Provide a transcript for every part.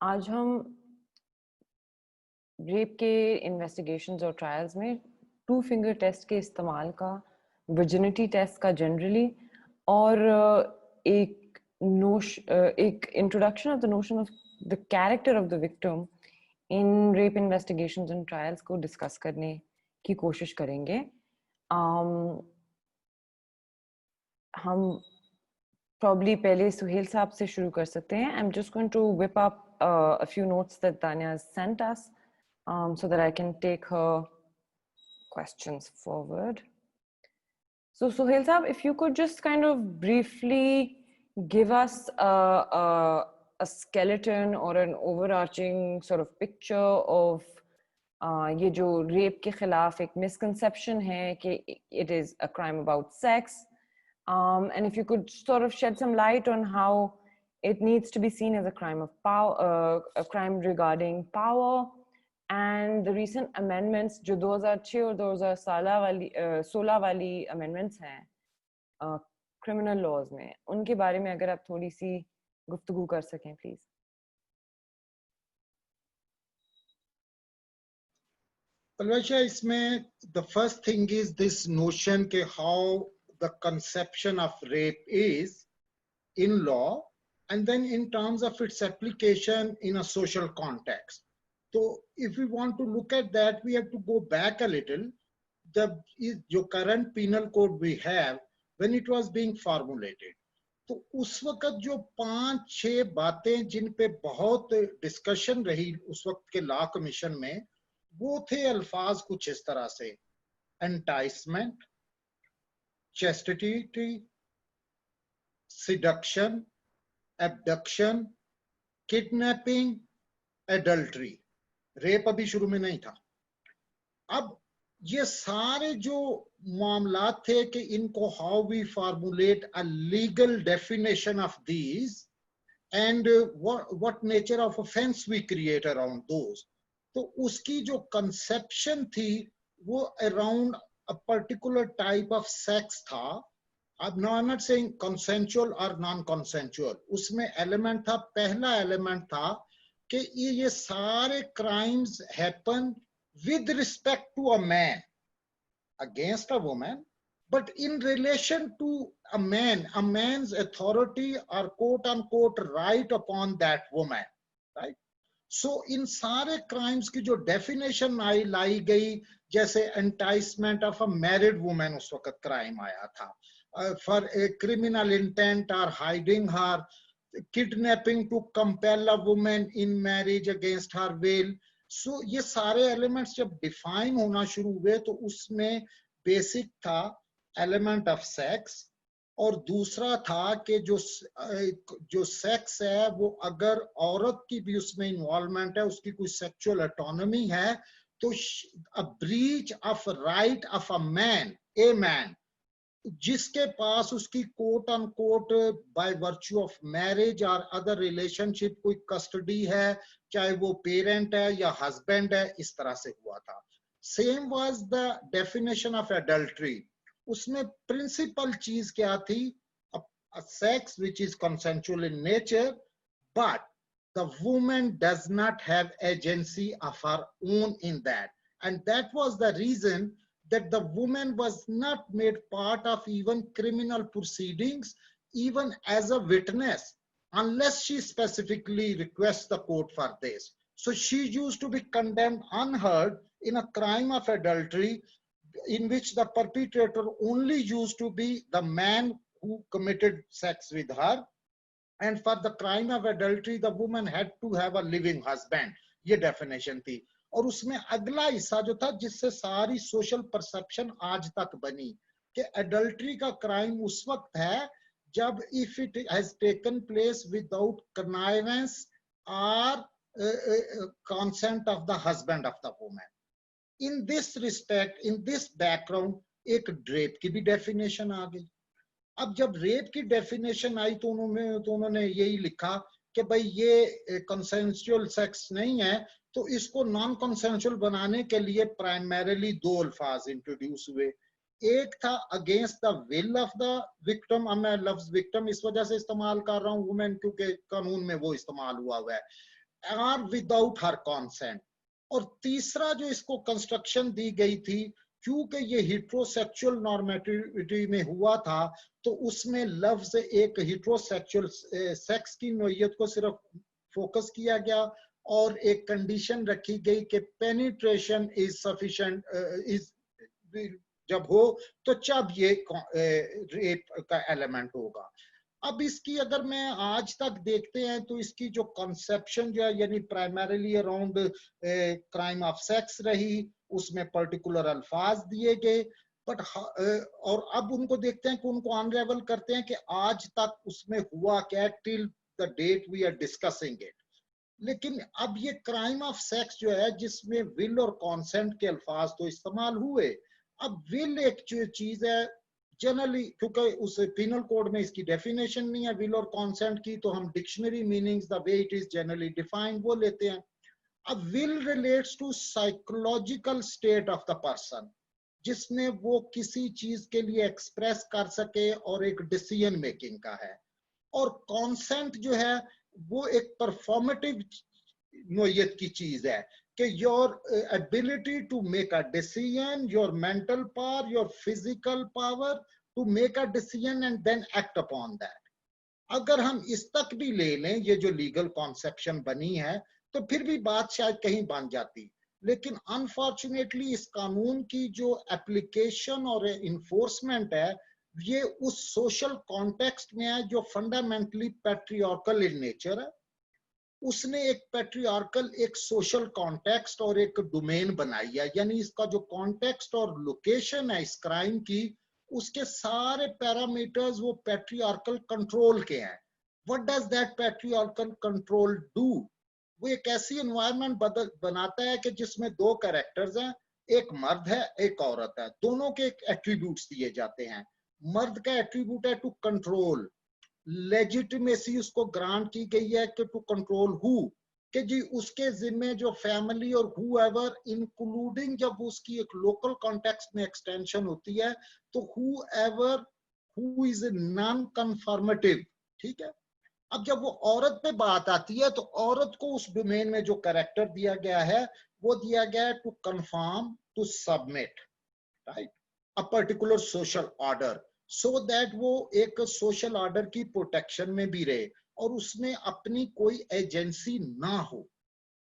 आज हम रेप के इन्वेस्टिगेशंस और ट्रायल्स में टू फिंगर टेस्ट के इस्तेमाल का, वर्जिनिटी टेस्ट का जनरली, और एक introduction of the notion of the character of the victim in rape investigations and trials को डिस्कस करने की कोशिश करेंगे। हम probably पहले सुहेल साहब से शुरू कर सकते हैं. I'm just going to whip up a few notes that Tanya has sent us so that I can take her questions forward. So Suhail Saab, if you could just kind of briefly give us a skeleton or an overarching sort of picture of ये जो rape के खिलाफ एक misconception है कि it is a crime about sex. And if you could sort of shed some light on how it needs to be seen as a crime of power, a crime regarding power, and the recent amendments जो 2006 और 2016 वाली amendments हैं criminal laws में, उनके बारे में अगर आप थोड़ी सी गुफ्तगू कर सकें please. Palvasha, इसमें the first thing is this notion के how the conception of rape is in law and then in terms of its application in a social context. So if we want to look at that, we have to go back a little. The current penal code we have, when it was being formulated, तो उस वक्त जो 5-6 बातें जिन पे बहुत discussion रही उस वक्त के लॉ कमीशन में, वो थे अल्फाज कुछ इस तरह से: enticement, chastity, seduction, abduction, kidnapping, adultery. Rape अभी शुरू में नहीं था. अब ये सारे जो मामलात थे कि इनको how we formulate a legal definition of these and what nature of offense we create around those. तो उसकी जो conception थी वो around a particular type of sex था. अब no, I'm not saying consensual or non-consensual. उसमें element था, पहला element था कि ये सारे crimes happen with respect to a man against a woman, but in relation to a man, a man's authority or quote unquote right upon that woman, right? So in सारे crimes की जो definition लाई गई, जैसे enticement of a married woman उस वक्त crime आया था, for a criminal intent or hiding her, kidnapping to compel a woman in marriage against her will. So ये सारे elements जब define होना शुरू हुए तो उसमें basic था element of sex, और दूसरा था कि जो सेक्स है वो अगर औरत की भी उसमें इन्वॉल्वमेंट है, उसकी कोई सेक्सुअल ऑटोनॉमी है, तो a breach of right of a man, जिसके पास उसकी quote unquote by virtue of marriage और अदर रिलेशनशिप कोई कस्टडी है, चाहे वो पेरेंट है या हस्बैंड है, इस तरह से हुआ था. Same was the definition of adultery. उसमें प्रिंसिपल चीज क्या थी? Sex which is consensual in nature, but the woman does not have agency of her own in that, and that was the reason that the woman was not made part of even criminal proceedings, even as a witness, unless she specifically requests the court for this. So she used to be condemned unheard in a crime of adultery in which the perpetrator only used to be the man who committed sex with her. And for the crime of adultery, the woman had to have a living husband. ये definition थी. और उसमें अगला हिस्सा जो था जिससे सारी सोशल परसेप्शन आज तक बनी कि एडल्ट्री का क्राइम उस वक्त है जब if it has taken place without connivance और consent of the husband of the woman. In this respect, in this background, एक रेप की भी डेफिनेशन आ गई. अब जब रेप की डेफिनेशन आई तो उन्होंने यही लिखा कि भाई ये कंसेंसुअल सेक्स नहीं है, तो इसको नॉन कंसेंसुअल बनाने के लिए प्राइमरीली 2 अल्फाज इंट्रोड्यूस हुए. एक था against the will of the victim. मैं लफ्ज विक्टिम इस वजह से इस्तेमाल कर रहा हूँ वुमेन क्योंकि कानून में वो इस्तेमाल हुआ है. Or without her consent. और तीसरा जो इसको कंस्ट्रक्शन दी गई थी, क्योंकि ये हिट्रोसेक्सुअल नॉर्मेटिविटी में हुआ था, तो उसमें लफ्ज एक हिट्रोसेक्सुअल सेक्स की नोयत को सिर्फ फोकस किया गया और एक कंडीशन रखी गई कि पेनिट्रेशन इज सफिशिएंट इज जब हो तो जब ये रेप का एलिमेंट होगा। अब इसकी अगर मैं आज तक देखते हैं तो इसकी जो कंसेप्शन जो है यानी primarily around crime of sex रही, उसमें पर्टिकुलर अल्फाज दिए गए, बट और अब उनको देखते हैं कि उनको अनरेवल करते हैं कि आज तक उसमें हुआ क्या till the date we are discussing it. लेकिन अब ये क्राइम ऑफ सेक्स जो है जिसमें विल और कॉन्सेंट के अल्फाज तो इस्तेमाल हुए, अब विल एक जो चीज है जनरली, क्योंकि उस पिनल कोड में इसकी डेफिनेशन नहीं है विल और कॉन्सेंट की, तो हम dictionary meanings the way it is generally defined वो लेते हैं। अब will relates to psychological state of the person, जिसमें वो किसी चीज के लिए एक्सप्रेस कर सके और एक डिसीजन मेकिंग का है। और कॉन्सेंट जो है वो एक परफॉर्मेटिव नोयत की चीज है कि your ability to make a decision, your mental power, your physical power to make a decision and then act upon that. अगर हम इस तक भी ले लें ये जो लीगल कॉन्सेप्शन बनी है तो फिर भी बात शायद कहीं बन जाती, लेकिन अनफॉर्चुनेटली इस कानून की जो एप्लीकेशन और इन्फोर्समेंट है ये उस सोशल कॉन्टेक्स्ट में है जो फंडामेंटली पैट्रियार्कल इन नेचर है। उसने एक पैट्रियार्कल एक सोशल कॉन्टेक्स्ट और एक डोमेन बनाई है, यानी इसका जो कॉन्टेक्स्ट और लोकेशन है इस क्राइम की, उसके सारे पैरामीटर्स वो पैट्रियार्कल कंट्रोल के हैं। What does that patriarchal control do? वो एक ऐसी एनवायरनमेंट बनाता है कि जिसमें दो कैरेक्टर्स हैं, एक मर्द है एक औरत है, दोनों के एट्रीब्यूट्स दिए जाते हैं। मर्द का एट्रीब्यूट है टू कंट्रोल, लेजिटिमेसी उसको ग्रांट की गई है कि टू कंट्रोल हु, कि जी उसके जिम्मे जो फैमिली और हुएवर इंक्लूडिंग जब उसकी एक लोकल कॉन्टेक्स्ट में एक्सटेंशन होती है तो whoever who is non confirmative, ठीक है। अब जब वो औरत पे बात आती है तो औरत को उस डोमेन में जो कैरेक्टर दिया गया है वो दिया गया है to conform, to submit, right, a particular social order, so that वो एक सोशल ऑर्डर की प्रोटेक्शन में भी रहे और उसमें अपनी कोई एजेंसी ना हो।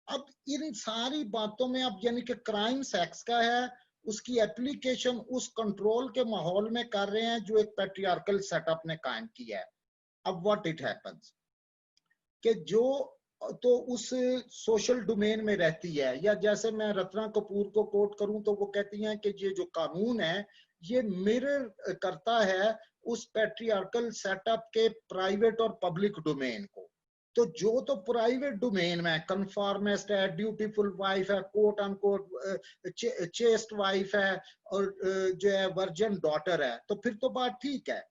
अब इन सारी बातों में अब यानी कि क्राइम सेक्स का है, उसकी एप्लीकेशन उस कंट्रोल के माहौल में कर रहे हैं जो एक पैट्रियार्कल सेटअप ने कायम किया है। अब व्हाट इट हैपेंस कि जो तो उस सोशल डोमेन में रहती है, या जैसे मैं रत्ना कपूर को कोट करूं तो वो कहती हैं कि ये जो कानून है ये मिरर करता है उस पैट्रियार्कल सेटअप के प्राइवेट और पब्लिक डोमेन को। तो जो तो प्राइवेट डोमेन में कन्फॉर्मिस्ट है, ड्यूटीफुल वाइफ है, कोट अनकोट चेस्ट वाइफ है और जो है वर्जिन डॉटर है, तो फिर तो बात ठीक है।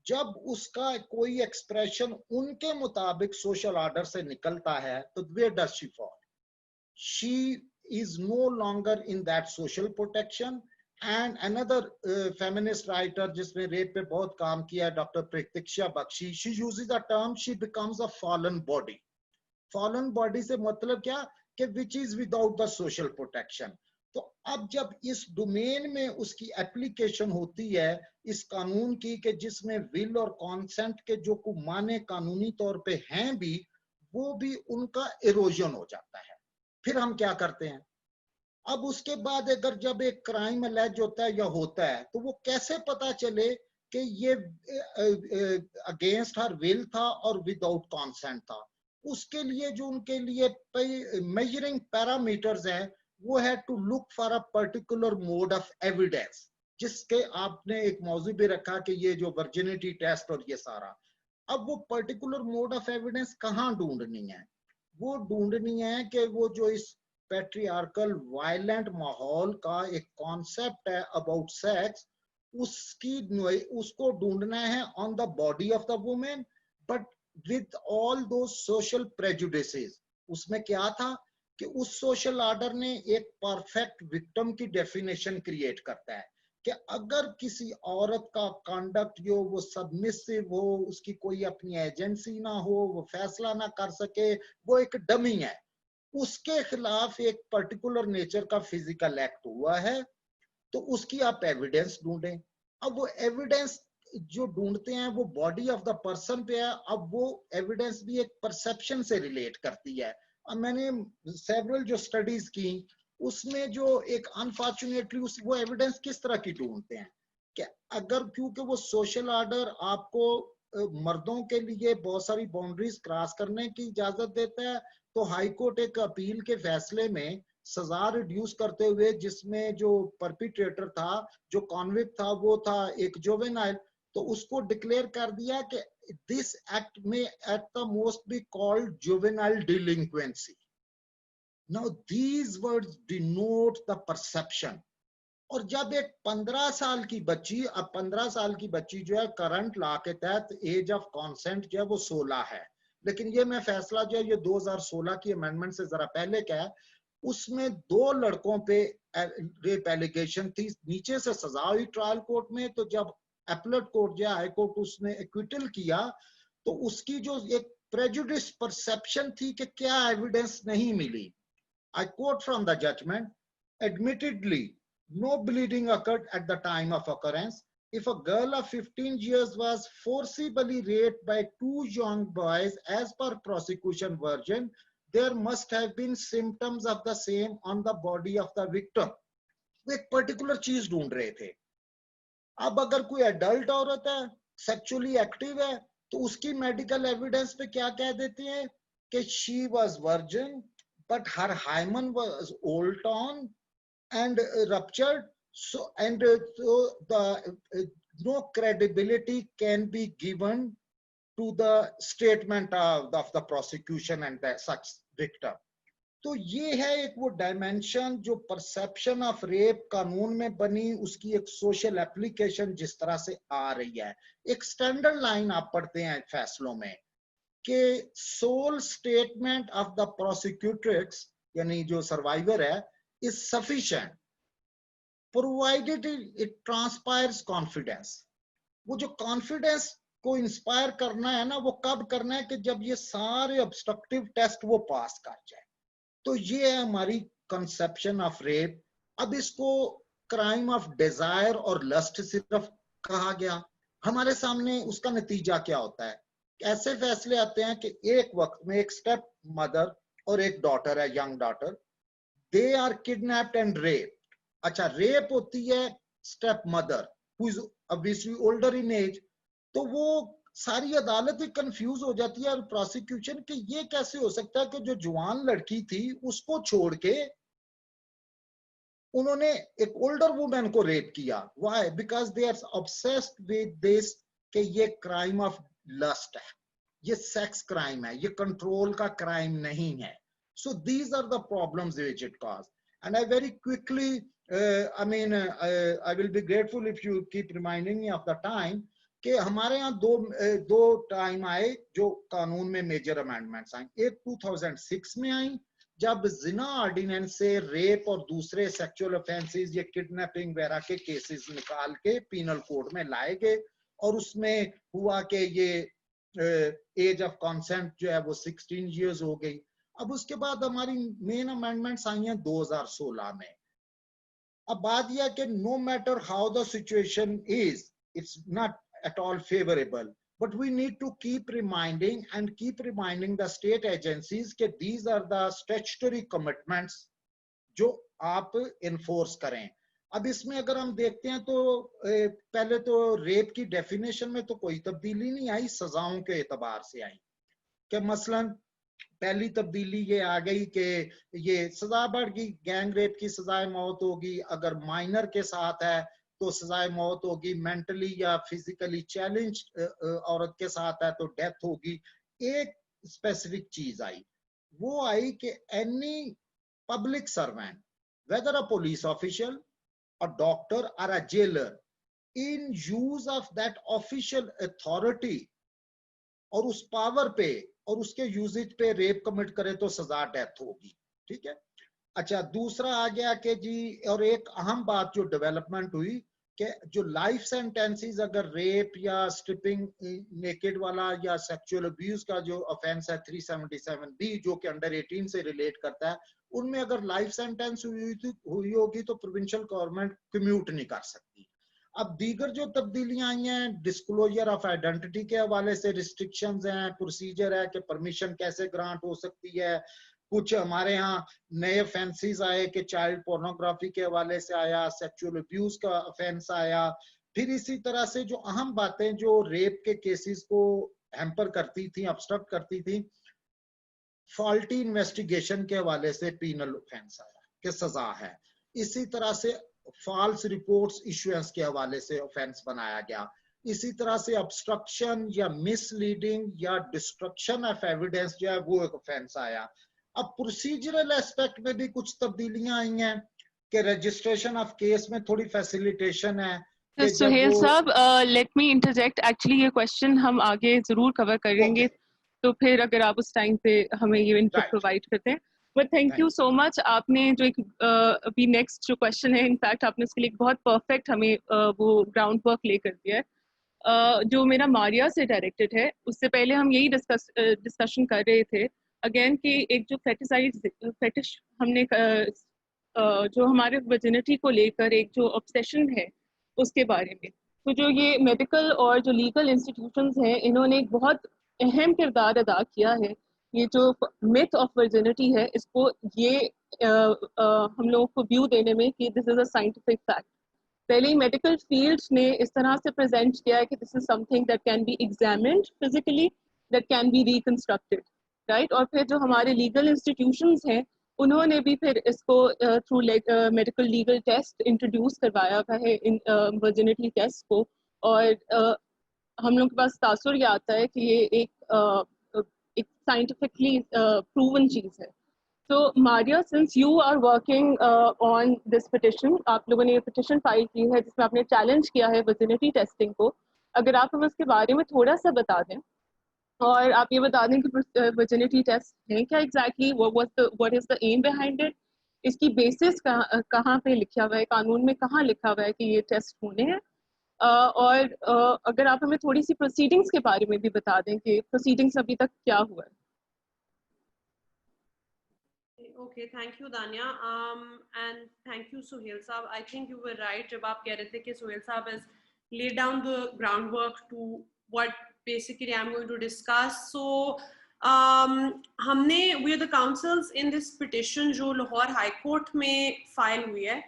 जब उसका कोई एक्सप्रेशन उनके मुताबिक सोशल ऑर्डर से निकलता है तो where does she fall? She is no longer in that social protection. And another feminist writer जिसने रेप पे बहुत काम किया है, doctor Pratiksha Bakshi, she uses the term she becomes a fallen body. Fallen body से मतलब क्या कि which is without the social protection. तो अब जब इस डोमेन में उसकी एप्लीकेशन होती है इस कानून की कि जिसमें विल और कॉन्सेंट के जो माने कानूनी तौर पे हैं भी, वो भी उनका इरोजन हो जाता है। फिर हम क्या करते हैं? अब उसके बाद अगर जब एक क्राइम अलेज होता है या होता है तो वो कैसे पता चले कि ये अगेंस्ट हर विल था और विदाउट कॉन्सेंट था? उसके लिए जो उनके लिए मेजरिंग पैरामीटर्स हैं वो है to look for a particular mode of evidence, जिसके आपने एक मौजू भी रखा कि ये जो वर्जिनिटी टेस्ट और ये सारा। अब वो पर्टिकुलर मोड ऑफ एविडेंस कहाँ ढूंढनी है? वो ढूंढनी है कि वो जो इस पैट्रियार्कल वायलेंट माहौल का एक कॉन्सेप्ट है अबाउट सेक्स, उसको ढूंढना है on the body of the women, but with all दो सोशल प्रेजुडिसेस। उसमें क्या था कि उस सोशल ऑर्डर ने एक परफेक्ट विक्टिम की डेफिनेशन क्रिएट करता है कि अगर किसी औरत का कंडक्ट जो वो सबमिसिव हो, उसकी कोई अपनी एजेंसी ना हो, वो फैसला ना कर सके, वो एक डमी है, उसके खिलाफ एक पर्टिकुलर नेचर का फिजिकल एक्ट हुआ है, तो उसकी आप एविडेंस ढूंढें। अब वो एविडेंस जो ढूंढते हैं वो बॉडी ऑफ द पर्सन पे है। अब वो एविडेंस भी एक परसेप्शन से रिलेट करती है। अब मैंने सेवरल जो स्टडीज की, उसमें जो एक अनफॉर्चुनेटली वो एविडेंस किस तरह की ढूंढते हैं कि अगर क्योंकि वो सोशल ऑर्डर आपको मर्दों के लिए बहुत सारी बाउंड्रीज क्रॉस करने की इजाजत देता है, तो हाई कोर्ट एक अपील के फैसले में सजा रिड्यूस करते हुए, जिसमें जो परपिट्रेटर था, जो कॉन्विक्ट था, वो था एक जुवेनाइल, तो उसको डिक्लेयर कर दिया कि दिस एक्ट में at the most be called juvenile delinquency. Now these words denote the perception. और जब एक 15 साल की बच्ची, अब 15 साल की बच्ची जो है करंट लॉ के तहत एज ऑफ कॉन्सेंट जो है वो 16 है, लेकिन ये मैं फैसला जो है ये 2016 की अमेंडमेंट से जरा पहले का है। उसमें 2 लड़कों पे रेप एलिगेशन थी, नीचे से सजा हुई ट्रायल कोर्ट में, तो जब एपलेट कोर्ट जो हाई कोर्ट उसने एक्विटल किया, तो उसकी जो एक प्रेजुडिस परसेप्शन थी कि क्या एविडेंस नहीं मिली। I quote from the judgment, admittedly no bleeding occurred at the time of occurrence. If a girl of 15 years was forcibly raped by 2 young boys as per prosecution version, there must have been symptoms of the same on the body of the victim. वो एक particular चीज ढूंढ रहे थे। अब अगर कोई adult औरत है, सेक्सुअली एक्टिव है, तो उसकी मेडिकल एविडेंस पे क्या कह देती है कि she was virgin but her hymen was old on and ruptured, so no credibility can be given to the statement of the prosecution and the such victim. तो ये है एक वो डायमेंशन जो परसेप्शन ऑफ रेप कानून में बनी, उसकी एक सोशल एप्लीकेशन जिस तरह से आ रही है। एक स्टैंडर्ड लाइन आप पढ़ते हैं फैसलों में कि sole statement of the prosecutrix यानी जो सर्वाइवर है is sufficient provided it transpires confidence. वो जो कॉन्फिडेंस को इंस्पायर करना है ना, वो कब करना है कि जब ये सारे ऑब्स्ट्रक्टिव टेस्ट वो पास कर जाए। तो ये है हमारी कंसेप्शन ऑफ रेप। अब इसको क्राइम ऑफ डिजायर और लस्ट सिर्फ कहा गया, हमारे सामने उसका नतीजा क्या होता है। ऐसे फैसले आते हैं कि एक वक्त में एक स्टेप मदर और एक डॉटर है, young daughter, they are kidnapped and rape. अच्छा, रेप होती है step mother who is obviously older in age, तो वो सारी अदालत ही कंफ्यूज हो जाती है और प्रोसिक्यूशन कि ये कैसे हो सकता है कि जो जवान लड़की थी उसको छोड़ के उन्होंने एक ओल्डर वुमेन को रेप किया। Why? Because they are obsessed with this कि ये क्राइम ऑफ लस्ट है, ये सेक्स क्राइम है, ये कंट्रोल का क्राइम नहीं है। So these are the problems which it cause. And I very quickly I will be grateful if you keep reminding me of the time कि हमारे यहाँ दो टाइम आए जो कानून में मेजर अमेंडमेंट्स आई। एक 2006 में आई जब जिना ऑर्डिनेंस से रेप और दूसरे सेक्सुअल ऑफेंसेस या किडनैपिंग वगैरह के केसेस निकाल के पीनल कोड में लाए गए, और उसमें हुआ कि ये एज ऑफ कंसेंट जो है वो 16 इयर्स हो गई। अब उसके बाद हमारी मेन अमेंडमेंट्स आई हैं 2016 में। अब बात यह कि no matter how the situation is, it's not at all favorable, but we need to keep reminding the state agencies that these are the statutory commitments जो आप enforce करें। अब इसमें अगर हम देखते हैं तो पहले तो रेप की डेफिनेशन में तो कोई तब्दीली नहीं आई, सजाओं के एतबार से आई कि मसलन पहली तब्दीली ये आ गई कि ये सजा बढ़ गई, गैंग रेप की सजाए मौत होगी, अगर माइनर के साथ है तो सजाए मौत होगी, मेंटली या फिजिकली चैलेंज औरत के साथ है तो डेथ होगी। एक स्पेसिफिक चीज आई, वो आई कि any public servant whether a police official, a doctor और a jailer in use of that official authority और उस पावर पे और उसके यूजेज पे रेप कमिट करे तो सजा डेथ होगी। ठीक है। अच्छा, दूसरा आ गया कि जी, और एक अहम बात जो डेवलपमेंट हुई कि जो लाइफ सेंटेंसेस अगर रेप या स्ट्रिपिंग नेकेड वाला या सेक्सुअल अब्यूज का जो ऑफेंस है 377B जो कि अंडर 18 से रिलेट करता है, उनमें अगर लाइफ सेंटेंस हुई होगी तो प्रोविंशियल गवर्नमेंट कम्यूट नहीं कर सकती। अब दीगर जो तब्दीलियां आई हैं, डिस्क्लोजर ऑफ आइडेंटिटी के हवाले से रिस्ट्रिक्शंस हैं, प्रोसीजर है कि परमिशन कैसे ग्रांट हो सकती है, कुछ हमारे यहाँ नए ऑफेंसेस आए कि चाइल्ड पोर्नोग्राफी के हवाले से आया, सेक्सुअल अब्यूज का ऑफेंस आया। फिर इसी तरह से जो अहम बातें जो रेप के केसेस को हैम्पर करती थी, ऑब्स्ट्रक्ट करती थी, फॉल्टी इन्वेस्टिगेशन के हवाले से पीनल ऑफेंस आया कि सजा है। इसी तरह से फॉल्स रिपोर्ट्स इशुएंस के हवाले से ऑफेंस बनाया गया। इसी तरह से ऑब्स्ट्रक्शन या मिसलीडिंग या डिस्ट्रक्शन ऑफ एविडेंस जो है वो एक ऑफेंस आया। अब प्रोसीजरल एस्पेक्ट में भी कुछ तब्दीलियां आई हैं कि रजिस्ट्रेशन ऑफ केस में थोड़ी फैसिलिटेशन है। सुहेल साहब, लेट मी इंटरजेक्ट, एक्चुअली ये क्वेश्चन हम आगे जरूर कवर करेंगे, तो फिर अगर आप उस टाइम पे हमें ये इनपुट प्रोवाइड करते हैं। But thank you so much. आपने जो एक अभी नेक्स्ट जो क्वेश्चन है, इनफैक्ट आपने उसके लिए बहुत परफेक्ट हमें वो ग्राउंड वर्क ले कर दिया है, जो मेरा मारिया से डायरेक्टेड है। उससे पहले हम यही डिस्कशन कर रहे थे अगेन कि एक जो फेटिश हमने जो हमारे वर्जिनिटी को लेकर एक जो ऑब्सेशन है उसके बारे में, तो जो ये मेडिकल और जो लीगल इंस्टीट्यूशंस हैं, इन्होंने एक बहुत अहम किरदार अदा किया है। ये जो मिथ ऑफ वर्जिनिटी है, इसको ये हम लोगों को व्यू देने में कि this is a scientific fact. पहले ही मेडिकल फील्ड ने इस तरह से प्रेजेंट किया है कि this is something that can be examined physically, that can be reconstructed, right. और फिर जो हमारे लीगल इंस्टीट्यूशंस हैं, उन्होंने भी फिर इसको through medical legal test introduce करवाया हुआ है इन वर्जिनिटी टेस्ट को। और हम लोग के पास तासुर ये आता है कि ये एक साइंटिफिकली प्रूवन चीज़ है। So Maria, since you are working on this petition, आप लोगों ने ये petition फाइल की है जिसमें आपने चैलेंज किया है वर्जिनिटी टेस्टिंग को, अगर आप हमें उसके बारे में थोड़ा सा बता दें, और आप ये बता दें कि वर्जिनिटी टेस्ट है क्या exactly, what is the aim behind it, इसकी बेसिस कहाँ पे लिखा हुआ है, कानून में कहाँ लिखा हुआ है कि ये टेस्ट होने हैं, और अगर आप हमें थोड़ी सी प्रोसीडिंग्स के बारे में भी बता दें कि प्रोसीडिंग्स अभी तक क्या हुआ है। Okay, thank you, Danya. And thank you, Suhail Saab. I think you were right जब आप कह रहे थे कि Suhail Saab has laid down the groundwork to what basically I'm going to discuss. So, we are the counsels in this petition जो Lahore High Court में file हुई है,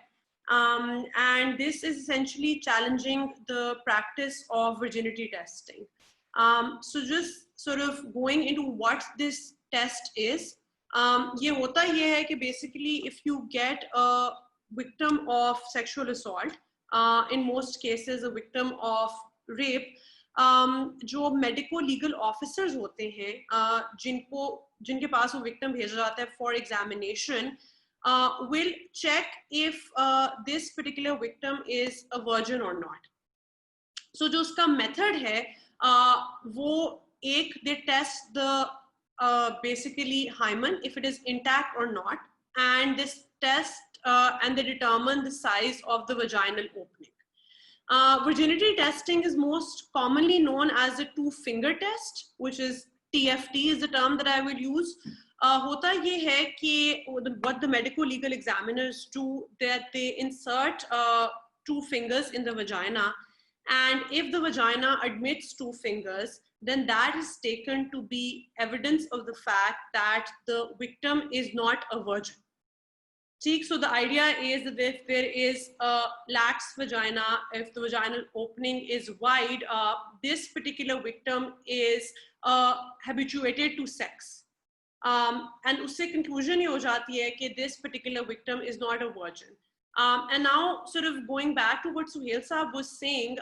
and this is essentially challenging the practice of virginity testing. So just sort of going into what this test is. ये होता ये है कि basically if you get a victim of sexual assault, in most cases a victim of rape, जो medico legal officers होते हैं, जिनके पास वो victim भेजा जाता है for examination, will check if this particular victim is a virgin or not. So जो उसका method है, वो एक they test the basically hymen if it is intact or not, and this test and they determine the size of the vaginal opening. Virginity testing is most commonly known as a two-finger test, which is TFT is the term that I will use. होता ये है कि what the medical legal examiners do, that they insert 2 fingers in the vagina, and if the vagina admits 2 fingers, then that is taken to be evidence of the fact that the victim is not a virgin. See, so the idea is that if there is a lax vagina, if the vaginal opening is wide, this particular victim is habituated to sex. And usse conclusion ye ho jati hai कि this particular victim is not a virgin. And now sort of going back to what Suhail Saab was saying,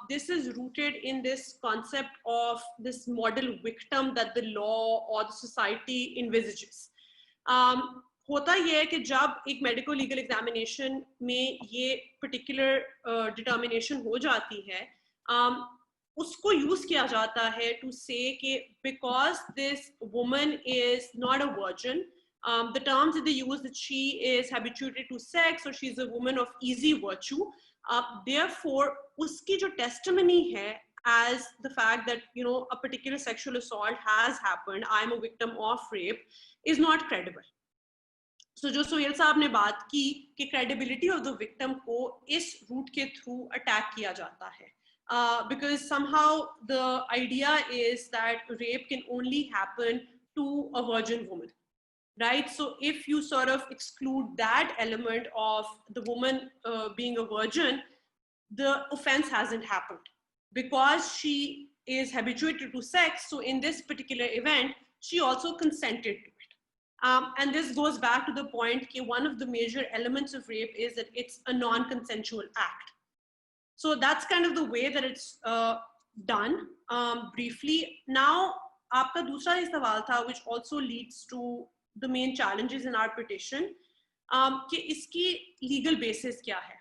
this is rooted in this concept of this model victim that the law or the society envisages. होता ये है कि जब एक medical legal examination में ये particular determination हो जाती है, उसको use किया जाता है to say कि because this woman is not a virgin, the terms that they use that she is habituated to sex or she's a woman of easy virtue, Therefore, uski jo testimony hai, as the fact that, you know, a particular sexual assault has happened, I'm a victim of rape, is not credible. So जो सोहेल साहब ने बात की कि credibility of the victim को इस route के through attack किया जाता है, because somehow the idea is that rape can only happen to a virgin woman, right? So if you sort of exclude that element of the woman being a virgin, the offense hasn't happened because she is habituated to sex. So in this particular event, she also consented to it. And this goes back to the point that one of the major elements of rape is that it's a non-consensual act. So that's kind of the way that it's done, briefly. Now, आपका दूसरा ही सवाल था, which also leads to the main challenges in our petition, कि इसकी legal basis क्या है?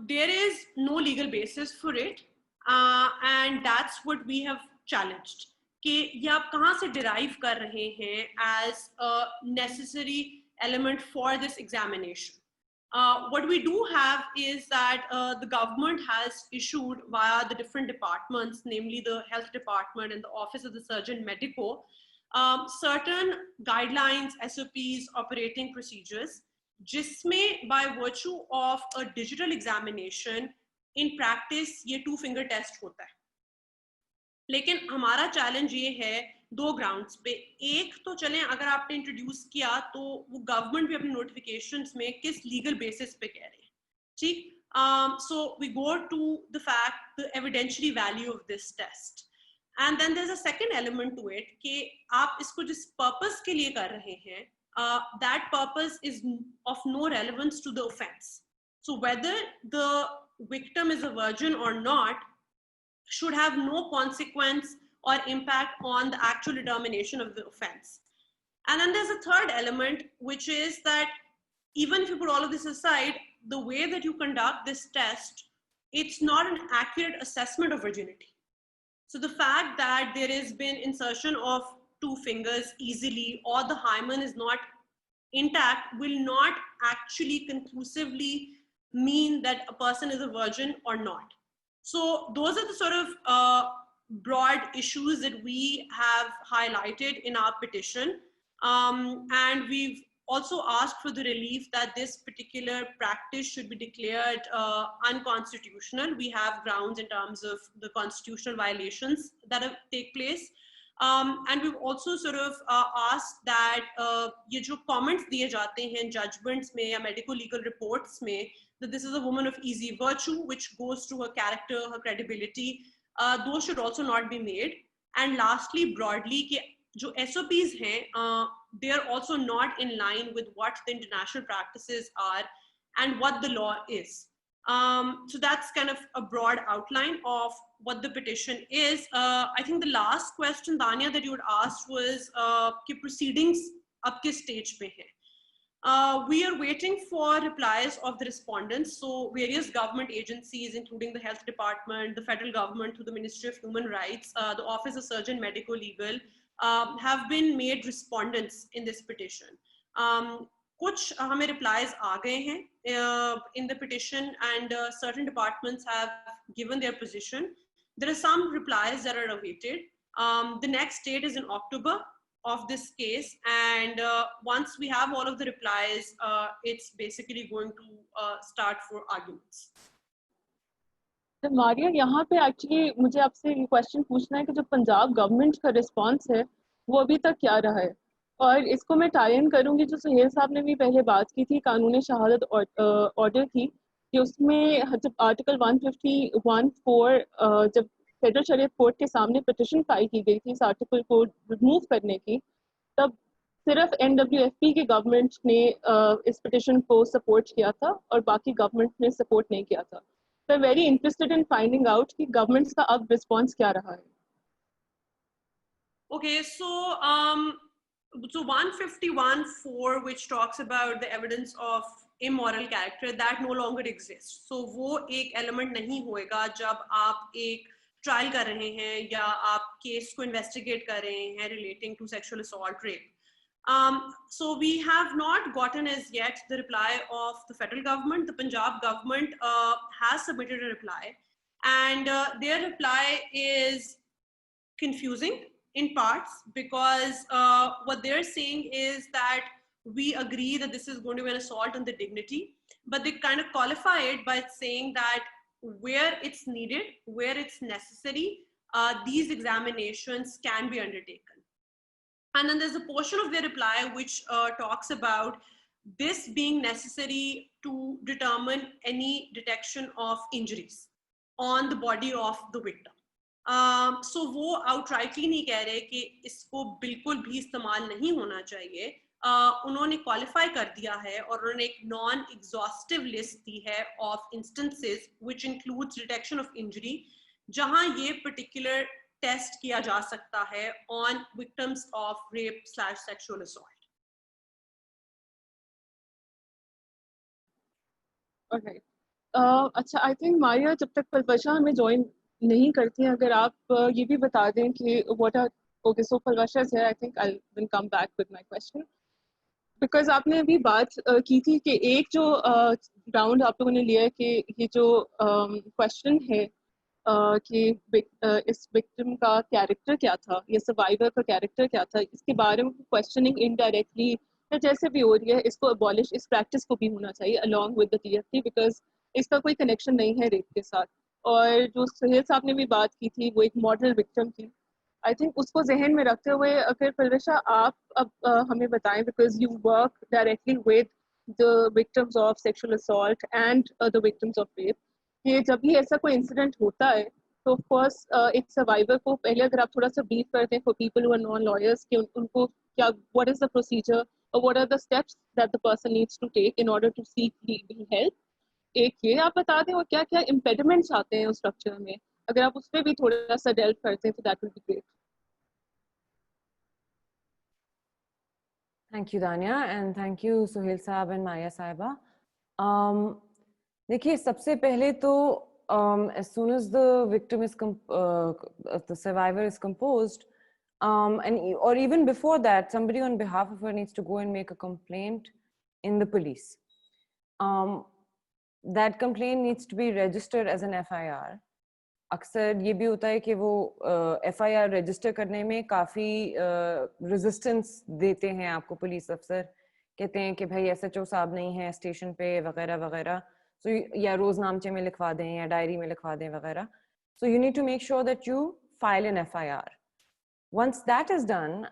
There is no legal basis for it, and that's what we have challenged. कि ये आप कहाँ से derive कर रहे हैं as a necessary element for this examination. What we do have is that the government has issued via the different departments, namely the health department and the office of the surgeon medico, certain guidelines, SOPs, operating procedures, जिसमें by virtue of a digital examination, in practice ये 2-finger test होता है. लेकिन हमारा challenge ये है दो grounds पे. एक तो चलें अगर आपने इंट्रोड्यूस किया तो वो गवर्नमेंट भी अपने नोटिफिकेशंस में किस लीगल बेसिस पे कह रहे हैं, ठीक? So we go to the fact the evidentiary value of this test, and then there is a second element to it कि आप इसको जिस पर्पस के लिए कर रहे हैं, that purpose is of no relevance to the offence. So whether the victim is a virgin और not should have no consequence or impact on the actual determination of the offense. And then there's a third element, which is that even if you put all of this aside, the way that you conduct this test, it's not an accurate assessment of virginity. So the fact that there has been insertion of 2 fingers easily or the hymen is not intact will not actually conclusively mean that a person is a virgin or not. So those are the sort of broad issues that we have highlighted in our petition. And we've also asked for the relief that this particular practice should be declared unconstitutional. We have grounds in terms of the constitutional violations that have take place. And we've also sort of asked that ये जो comments दिए जाते हैं judgments में या medical legal reports में, that this is a woman of easy virtue, which goes to her character, her credibility, those should also not be made. And lastly, broadly, कि जो SOPs हैं, they are also not in line with what the international practices are and what the law is. So that's kind of a broad outline of what the petition is. I think the last question, Dania, that you had asked was कि proceedings अब किस stage पे हैं? We are waiting for replies of the respondents. So various government agencies, including the health department, the federal government through the Ministry of Human Rights, the Office of Surgeon Medico Legal, have been made respondents in this petition. कुछ हमें replies आ गए हैं in the petition, and certain departments have given their position. There are some replies that are awaited. The next date is in October of this case, and once we have all of the replies, it's basically going to start for arguments. तो मारिया, यहाँ पे actually मुझे आपसे ये question पूछना है कि जो पंजाब गवर्नमेंट का रिस्पांस है वो अभी तक क्या रहा है, और इसको मैं टाई इन करूँगी जो सुहेल साहब ने भी पहले बात की थी कानूनी शहादत ऑर्डर की, कि उसमें जब आर्टिकल 151(4) जब फेडरल शरीयत कोर्ट के सामने पिटिशन फाइल की गई थी इस आर्टिकल को रिमूव करने की, तब सिर्फ NWFP के गवर्नमेंट ने इस पिटिशन को सपोर्ट किया था और बाकी गवर्नमेंट ने सपोर्ट नहीं किया था. So I'm very interested in finding out कि गवर्नमेंट्स का अब रिस्पांस क्या रहा है. Okay, so 151(4), which talks about the evidence of immoral character, that no longer exists. So वो एक element नहीं होएगा जब आप एक ट्रायल कर रहे हैं या आप केस को इन्वेस्टिगेट कर रहे हैं relating to sexual assault, rape. So we have not gotten as yet the reply of the federal government. The Punjab government has submitted a reply, and their reply is confusing in parts, because what they're saying is that we agree that this is going to be an assault on the dignity, but they kind of qualify it by saying that where it's needed, where it's necessary, these examinations can be undertaken. And then there's a portion of their reply which talks about this being necessary to determine any detection of injuries on the body of the victim. So वो outrightly नहीं कह रहे कि इसको बिल्कुल भी इस्तेमाल नहीं होना चाहिए. उन्होंने क्वालिफाई कर दिया है और उन्होंने एक नॉन एग्जॉस्टिव लिस्ट दी है of instances which includes detection of injury, जहां ये पर्टिकुलर टेस्ट किया जा सकता है on victims of rape sexual assault. Okay, अच्छा, आई थिंक मारिया जब तक पलवशा हमें ज्वाइन नहीं करती हैं, अगर आप ये भी बता दें कि what are, okay so Palwasha is here, I think I will come back with my question, because आपने अभी बात की थी कि एक जो राउंड आप लोगों ने लिया है कि ये जो क्वेश्चन है कि इस विक्टिम का कैरेक्टर क्या था या सर्वाइवर का कैरेक्टर क्या था, इसके बारे में क्वेश्चनिंग इनडायरेक्टली या जैसे भी हो रही है, इसको अबॉलिश, इस प्रैक्टिस को भी होना चाहिए along with the TFT, because इसका कोई कनेक्शन नहीं है रेप के साथ. और जो सुहेल साहब ने भी बात की थी वो एक मॉडल विक्टिम थी. आई थिंक उसको जहन में रखते हुए अगर पलवशा आप अब हमें बताएं, because you work directly with the victims of sexual assault and the victims of rape, कि जब भी ऐसा कोई इंसिडेंट होता है तो फर्स्ट एक सर्वाइवर को पहले अगर आप थोड़ा सा ब्रीफ करते हैं for people who are non lawyers कि उनको क्या, व्हाट इज द प्रोसीजर और what are the steps that the person needs to take in order to seek legal help. एक ये आप बता दें, और क्या क्या इम्पेडिमेंट्स आते हैं उस स्ट्रक्चर में, अगर आप उस पर भी थोड़ा सा डेल्व करते हैं तो that will be great. Thank you, Dania, and thank you, Suhail Saab and Maya Saiba. देखिए, सबसे पहले तो as soon as the victim is the survivor is composed, or even before that, somebody on behalf of her needs to go and make a complaint in the police. That complaint needs to be registered as an FIR. अक्सर ये भी होता है कि वो FIR register करने में काफ़ी रेजिस्टेंस देते हैं आपको पुलिस अफसर, कहते हैं कि भाई SHO साहब नहीं है स्टेशन पे वगैरह वगैरह, so या रोजनामचे में लिखवा दें या डायरी में लिखवा दें वगैरह. So you need to make sure that you file an FIR. Once that is done,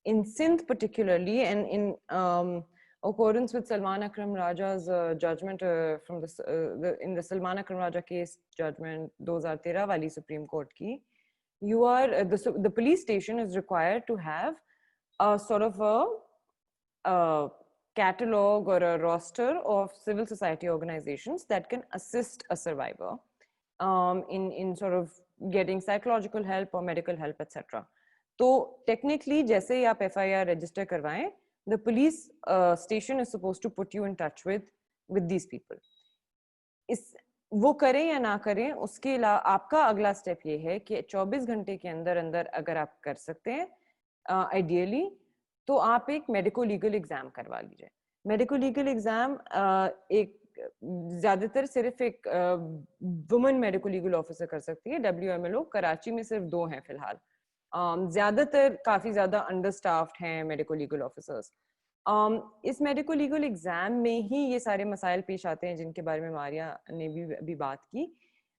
in Sindh particularly, and in accordance with Salman Akram Raja's judgment from in the Salman Akram Raja case judgment 2013 wali Supreme Court ki, you are the police station is required to have a sort of a catalog or a roster of civil society organizations that can assist a survivor in sort of getting psychological help or medical help, etc. तो technically जैसे ही आप FIR register करवाएं, the police station is supposed to put you in touch with these people. इस वो करें या ना करें, उसके अलावा आपका अगला स्टेप ये है कि 24 घंटे के अंदर अंदर अगर आप कर सकते हैं आइडियली, तो आप एक मेडिको लीगल एग्जाम करवा लीजिए. मेडिको लीगल एग्जाम एक ज्यादातर सिर्फ एक वुमेन मेडिको लीगल ऑफिसर कर सकती है. WMLO कराची में सिर्फ 2 हैं फिलहाल. ज्यादातर काफी ज्यादा अंडर स्टाफ्ड हैं मेडिको लीगल ऑफिसर्स. इस मेडिको लीगल एग्जाम में ही ये सारे मसाइल पेश आते हैं जिनके बारे में मारिया ने भी अभी बात की.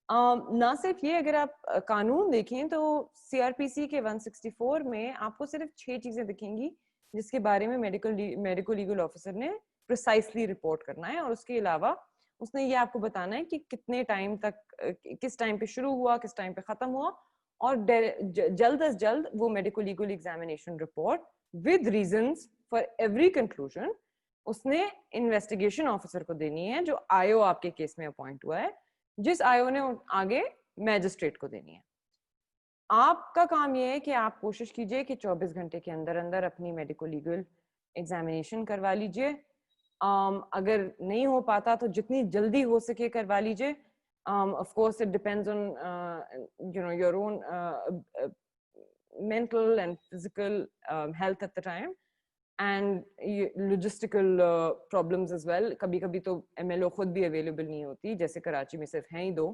ना सिर्फ ये, अगर आप कानून देखें तो CRPC के 164 में आपको सिर्फ 6 चीजें दिखेंगी जिसके बारे में मेडिको लीगल ऑफिसर ने प्रिसाइसली रिपोर्ट करना है, और उसके अलावा उसने ये आपको बताना है कि कितने टाइम तक, किस टाइम पे शुरू हुआ, किस टाइम पे खत्म हुआ, और जल्द अज जल्द वो medico legal examination report with reasons for every conclusion उसने इन्वेस्टिगेशन ऑफिसर को देनी है, जो IO आपके केस में अपॉइंट हुआ है, जिस IO ने आगे मैजिस्ट्रेट को देनी है. आपका काम ये है कि आप कोशिश कीजिए कि 24 घंटे के अंदर अंदर अपनी मेडिको लीगल एग्जामिनेशन करवा लीजिए. अगर नहीं हो पाता तो जितनी जल्दी हो सके करवा लीजिए. Of course, it depends on your own mental and physical health at the time. and logistical problems as well. कभी कभी तो MLO खुद भी available नहीं होती, जैसे कराची में सिर्फ हैं ही 2.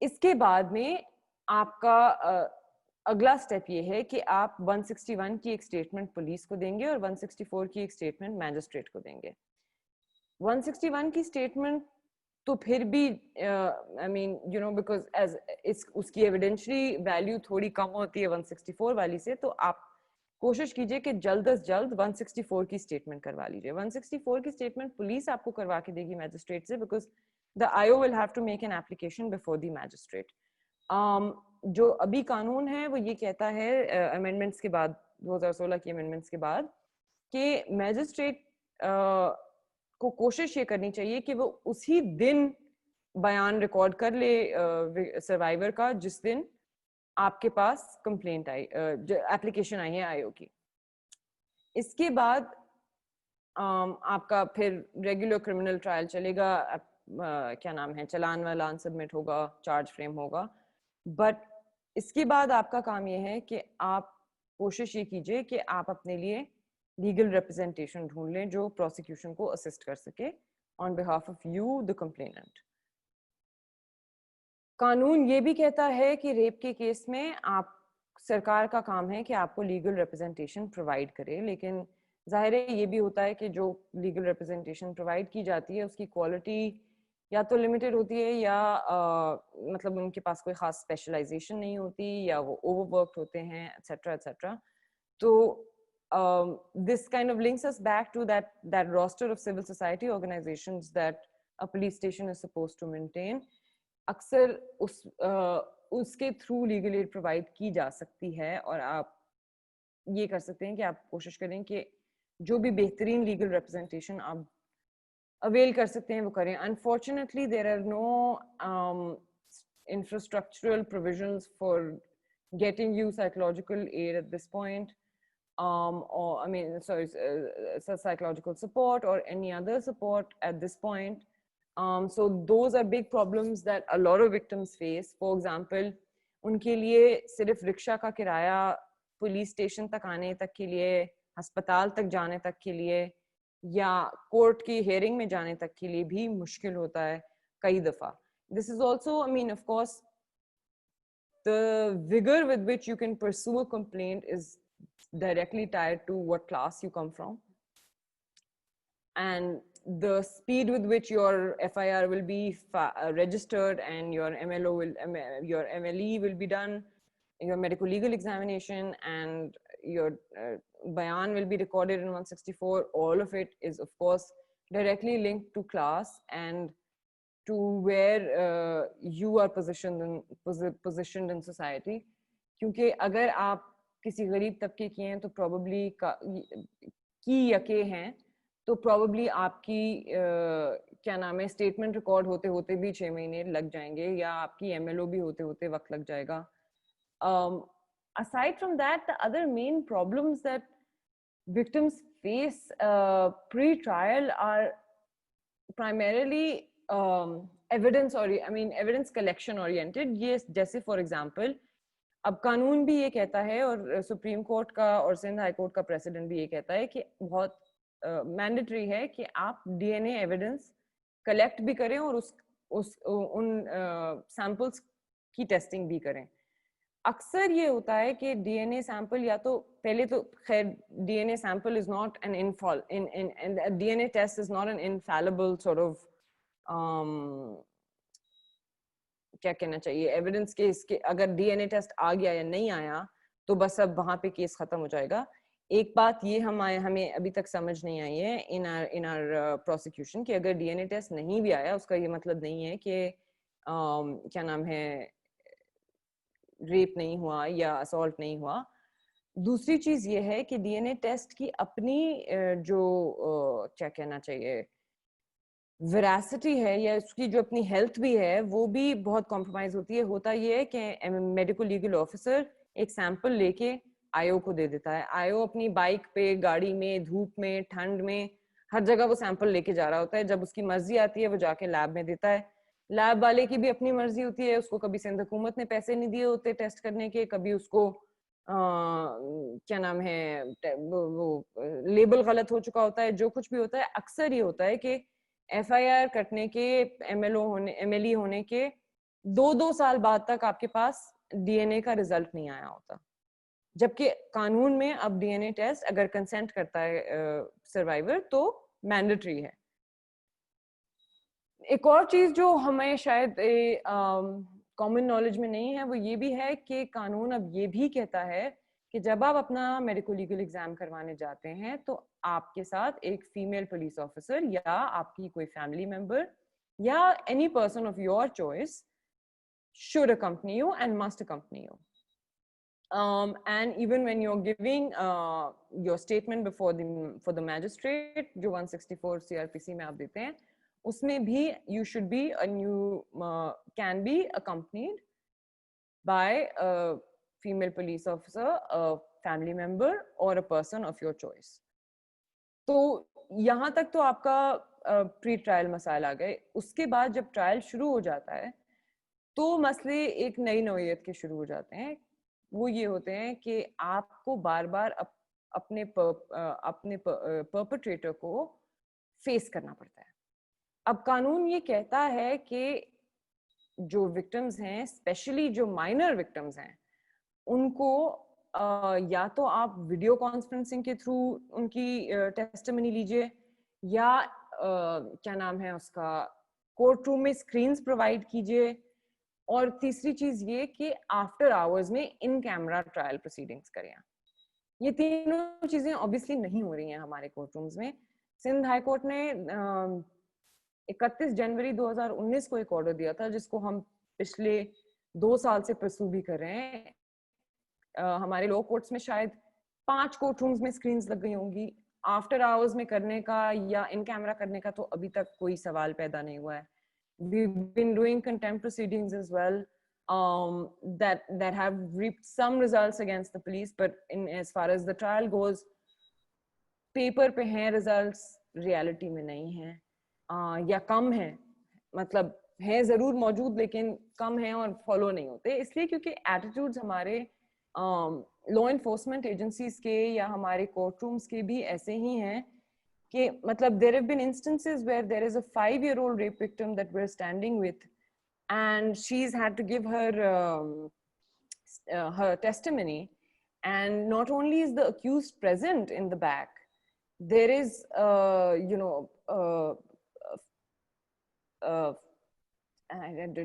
इसके बाद में आपका अगला स्टेप ये है कि आप 161 की एक स्टेटमेंट पुलिस को देंगे और 164 की एक स्टेटमेंट मैजिस्ट्रेट को देंगे. 161 की स्टेटमेंट तो फिर भी I mean you know because as उसकी एविडेंशियरी वैल्यू थोड़ी कम होती है 164 वाली से, तो आप कोशिश कीजिए कि जल्द से जल्द 164 की स्टेटमेंट करवा लीजिए. 164 की स्टेटमेंट पुलिस आपको करवा के देगी मैजिस्ट्रेट से, because the IO will have to make an application before the magistrate. जो अभी कानून है वो ये कहता है अमेंडमेंट्स के बाद, 2016 की अमेंडमेंट्स के बाद, कि मैजिस्ट्रेट को कोशिश ये करनी चाहिए कि वो उसी दिन बयान रिकॉर्ड कर ले सर्वाइवर का जिस दिन आपके पास कंप्लेंट आई, एप्लीकेशन आई है IO की. इसके बाद आपका फिर रेगुलर क्रिमिनल ट्रायल चलेगा, क्या नाम है, चालान वालान सबमिट होगा, चार्ज फ्रेम होगा. बट इसके बाद आपका काम ये है कि आप कोशिश ये कीजिए कि आप अपने लिए लीगल रिप्रेजेंटेशन ढूंढ लें जो प्रोसिक्यूशन को असिस्ट कर सके on behalf of you the complainant. कानून ये भी कहता है कि रेप के केस में आप, सरकार का काम है कि आपको लीगल रिप्रेजेंटेशन प्रोवाइड करे, लेकिन जाहिर है ये भी होता है कि जो लीगल रिप्रेजेंटेशन प्रोवाइड की जाती है उसकी क्वालिटी या तो लिमिटेड होती है या मतलब उनके पास कोई खास स्पेशलाइजेशन नहीं होती, या वो ओवरवर्क्ड होते हैं, एटसेट्रा एटसेट्रा. तो this kind of links us back to that roster of civil society organizations that a police station is supposed to maintain. अक्सर उसके थ्रू लीगल एड प्रोवाइड की जा सकती है, और आप ये कर सकते हैं कि आप कोशिश करें कि जो भी बेहतरीन लीगल रिप्रेजेंटेशन आप अवेल कर सकते हैं वो करें. Unfortunately there are no infrastructural provisions for getting you psychological aid at this point, or I mean sorry, psychological support or any other support at this point. So those are big problems that a lot of victims face. For example, उनके लिए सिर्फ rickshaw का किराया police station तक आने तक के लिए, अस्पताल तक जाने तक के लिए, या कोर्ट की हेयरिंग में जाने तक के लिए भी मुश्किल होता है कई दफा. This is also, I mean, of course, the vigor with which you can pursue a complaint is directly tied to what class you come from, and the speed with which your FIR will be registered and your MLO will, your MLE will be done, your medical legal examination, and your bayan will be recorded in 164. All of it is of course directly linked to class and to where you are positioned in society. क्योंकि अगर आप किसी गरीब तबके की हैं तो probably की यके हैं तो probably आपकी क्या नाम है स्टेटमेंट रिकॉर्ड होते होते भी 6 महीने लग जाएंगे, या आपकी MLO भी होते होते वक्त लग जाएगा. Aside from that, the other main problems that victims face pre-trial are primarily evidence collection oriented. ये जैसे for example, अब कानून भी ये कहता है और सुप्रीम कोर्ट का और सिंध हाई कोर्ट का प्रेसिडेंट भी ये कहता है कि बहुत मैंडेटरी है कि आप DNA एविडेंस कलेक्ट भी करें और उन सैंपल्स की टेस्टिंग भी करें. अक्सर ये होता है कि DNA सैंपल, या तो पहले तो खैर DNA sample is not an DNA test is not an infallible sort of क्या कहना चाहिए एविडेंस के. इसके अगर DNA टेस्ट आ गया या नहीं आया तो बस अब वहां पे केस खत्म हो जाएगा. एक बात ये हमें अभी तक समझ नहीं आई है इन आवर प्रोसिक्यूशन कि अगर DNA टेस्ट नहीं भी आया उसका ये मतलब नहीं है कि क्या नाम है रेप नहीं हुआ या असॉल्ट नहीं हुआ. दूसरी चीज ये है कि DNA टेस्ट की अपनी जो क्या कहना चाहिए वेरासिटी है या उसकी जो अपनी हेल्थ भी है वो भी बहुत कॉम्प्रोमाइज होती है. होता ये है कि मेडिकल लीगल ऑफिसर एक सैंपल लेके IO को दे देता है. IO अपनी बाइक पे, गाड़ी में, धूप में, ठंड में, हर जगह वो सैंपल लेके जा रहा होता है. जब उसकी मर्जी आती है वो जाके लैब में देता है. लैब वाले की भी अपनी मर्जी होती है, उसको कभी सिंध हुकूमत ने पैसे नहीं दिए होते टेस्ट करने के, कभी उसको क्या नाम है, वो लेबल गलत हो चुका होता है, जो कुछ भी होता है, अक्सर ये होता है कि एफआईआर कटने के, एमएलई होने के 2-2 साल बाद तक आपके पास डीएनए का रिजल्ट नहीं आया होता, जबकि कानून में अब डीएनए टेस्ट अगर कंसेंट करता है सर्वाइवर तो मैंडेटरी है। एक और चीज जो हमें शायद कॉमन नॉलेज में नहीं है, वो ये भी है कि कानून अब ये भी कहता है कि जब आप अपना मेडिको लीगल एग्जाम करवाने जाते हैं तो आपके साथ एक फीमेल पुलिस ऑफिसर या आपकी कोई फैमिली मेंबर या any person of your choice should accompany you and must accompany you. And even when you're giving your statement before the magistrate, जो 164 CRPC में आप देते हैं, उसमें भी you should be and you can be accompanied by a female police officer, a family member, or a person of your choice. तो यहाँ तक तो आपका प्री ट्रायल मसाइल आ गए। उसके बाद जब ट्रायल शुरू हो जाता है तो मसले एक नई नौइयत के शुरू हो जाते हैं। वो ये होते हैं कि आपको बार बार अपने परपेट्रेटर को फेस करना पड़ता है। अब कानून ये कहता है कि जो विक्टिम्स हैं, स्पेशली जो माइनर विक्टिम्स हैं, उनको या तो आप वीडियो कॉन्फ्रेंसिंग के थ्रू उनकी टेस्टिमनी लीजिए, या क्या नाम है उसका, कोर्ट रूम में स्क्रीन्स प्रोवाइड कीजिए, और तीसरी चीज ये कि आफ्टर आवर्स में इन कैमरा ट्रायल प्रोसीडिंग्स करें। ये तीनों चीजें ऑब्वियसली नहीं हो रही हैं हमारे कोर्ट रूम्स में। सिंध हाई कोर्ट ने 31 जनवरी 2019 को एक ऑर्डर दिया था, जिसको हम पिछले 2 साल से परसू भी कर रहे हैं। हमारे लो कोर्ट्स में शायद 5 कोर्ट रूम्स में स्क्रीन्स लग गई होंगी। आफ्टर आवर्स में करने का या इन कैमरा करने का तो अभी तक कोई सवाल पैदा नहीं हुआ है। We've been doing contempt proceedings as well, that have reaped some results against the police, but as far as the trial goes, paper पे हैं results, reality में नहीं हैं, या कम हैं, मतलब हैं जरूर मौजूद लेकिन कम हैं और follow नहीं होते, इसलिए क्योंकि attitudes हमारे law enforcement agencies के या हमारे court rooms के भी ऐसे ही हैं कि मतलब there have been instances where there is a 5-year-old rape victim that we're standing with, and she's had to give her her testimony, and not only is the accused present in the back, there is I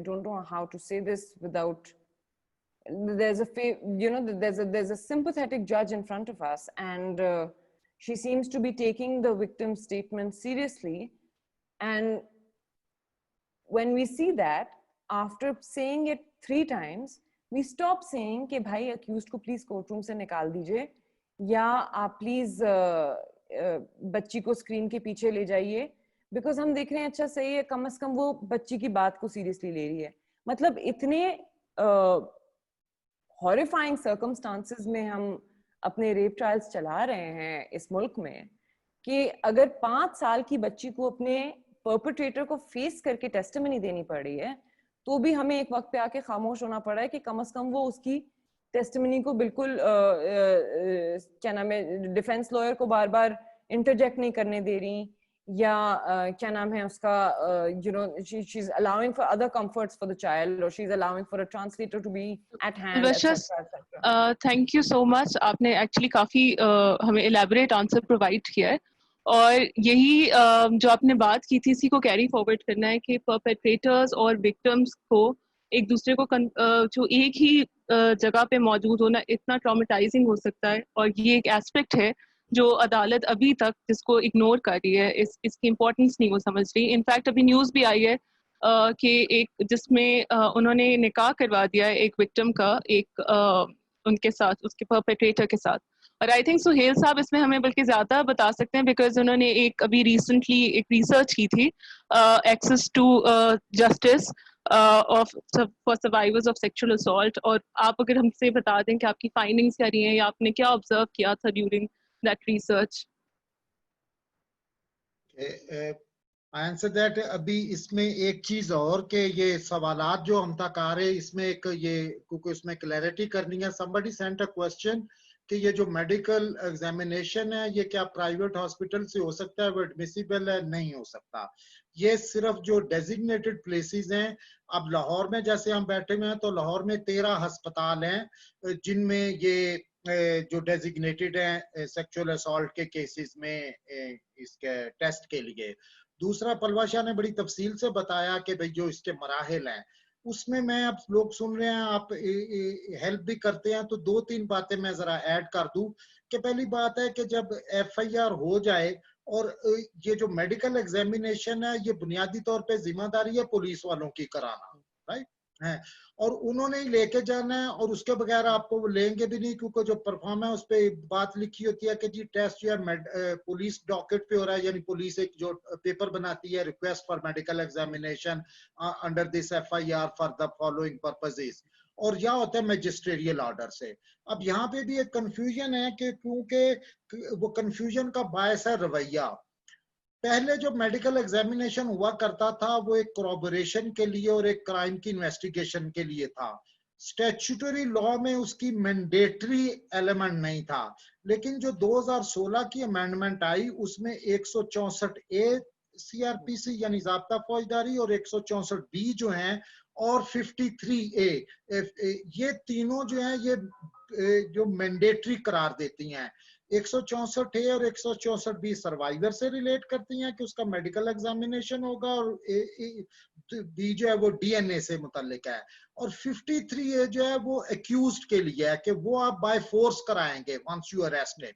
don't know how to say this without, there's a sympathetic judge in front of us, and she seems to be taking the victim's statement seriously. And when we see that, after saying it 3 times, we stop saying कि भाई accused को please courtroom से निकाल दीजिए, या आप please बच्ची को screen के पीछे ले जाइए, because हम देख रहे हैं अच्छा सही है, कम से कम वो बच्ची की बात को seriously ले रही है। मतलब इतने horrifying circumstances में हम अपने रेप ट्रायल्स चला रहे हैं इस मुल्क में कि अगर 5 साल की बच्ची को अपने परपेट्रेटर को फेस करके टेस्टिमनी देनी पड़ रही है, तो भी हमें एक वक्त पे आके खामोश होना पड़ा है कि कम से कम वो उसकी टेस्टिमनी को बिल्कुल क्या नाम है, डिफेंस लॉयर को बार बार इंटरजेक्ट नहीं करने दे रही, या क्या नाम है उसका, she is allowing for other comforts for the child, or she is allowing for a translator to be at hand, etc. Thank you so much. आपने actually काफी हमें elaborate answer provide किया है, और यही जो आपने बात की थी इसी को कैरी फॉरवर्ड करना है कि परपेट्रेटर्स और विक्टिम्स को एक दूसरे को जो एक ही जगह पे मौजूद होना इतना ट्रॉमेटाइजिंग हो सकता है, और ये एक एस्पेक्ट है जो अदालत अभी तक जिसको इग्नोर कर रही है, इसकी इम्पोर्टेंस नहीं वो समझ रही। इनफैक्ट अभी न्यूज़ भी आई है कि एक जिसमें उन्होंने निकाह करवा दिया है एक विक्टिम का एक उनके साथ, उसके परपेट्रेटर के साथ। और आई थिंक सुहेल साहब इसमें हमें बल्कि ज़्यादा बता सकते हैं, बिकॉज उन्होंने एक अभी रिसेंटली एक रिसर्च की थी access to justice for survivors of sexual assault, और आप अगर हमसे बता दें कि आपकी फाइंडिंग्स क्या रही हैं या आपने क्या ऑब्जर्व किया था during that research. Answer that अभी इसमें एक चीज और के ये सवालात जो हम तक आ रहे हैं इसमें एक ये क्योंकि इसमें क्लैरिटी करनी है. somebody sent a question कि ये जो मेडिकल एग्जामिनेशन है ये क्या प्राइवेट हॉस्पिटल से हो सकता है, वो एडमिसिबल है? नहीं हो सकता. ये सिर्फ जो डेजिग्नेटेड प्लेसेस हैं. अब लाहौर में जैसे हम बैठे हुए हैं तो लाहौर में 13 अस्पताल हैं जिनमें ये जो डेजिग्नेटेड हैं सेक्सुअल असॉल्ट के केसेस में इसके टेस्ट के लिए. दूसरा पलवा शाह ने बड़ी तफसील से बताया कि भाई जो इसके मराहिल हैं उसमें मैं अब लोग सुन रहे हैं आप हेल्प भी करते हैं तो 2-3 बातें मैं जरा ऐड कर दूं कि पहली बात है कि जब FIR हो जाए और ये जो मेडिकल एग्जामिनेशन है ये बुनियादी तौर पे जिम्मेदारी है पुलिस वालों की कराना, राइट है, और उन्होंने ही लेके जाना है और उसके बगैर आपको वो लेंगे भी नहीं क्योंकि जो परफॉर्म है उस पे बात लिखी होती है कि जी टेस्ट जो है पुलिस डॉकेट पे हो रहा है, यानी पुलिस एक जो पेपर बनाती है request for medical examination under this FIR for the following purposes, और यह होता है मैजिस्ट्रेरियल ऑर्डर से. अब यहाँ पे भी एक कंफ्यूजन है कि क्योंकि वो कंफ्यूजन का बायस है रवैया. पहले जो मेडिकल एग्जामिनेशन हुआ करता था वो एक कोरॉबोरेशन के लिए और एक क्राइम की इन्वेस्टिगेशन के लिए था. स्टैट्यूटरी लॉ में उसकी मैंडेटरी एलिमेंट नहीं था, लेकिन जो 2016 की अमेंडमेंट आई उसमें 164A CRPC यानी ज़ाब्ता फौजदारी और 164B जो हैं और 53A ये तीनों जो हैं ये जो मैंडेटरी करार देती हैं. 164A और 164B सर्वाइवर से रिलेट करती हैं कि उसका मेडिकल एग्जामिनेशन होगा और बी जो है वो DNA से मुतल्लिक है, और 53A जो है वो एक्यूज्ड के लिए है कि वो आप बाय फोर्स कराएंगे वंस यू अरेस्टेड.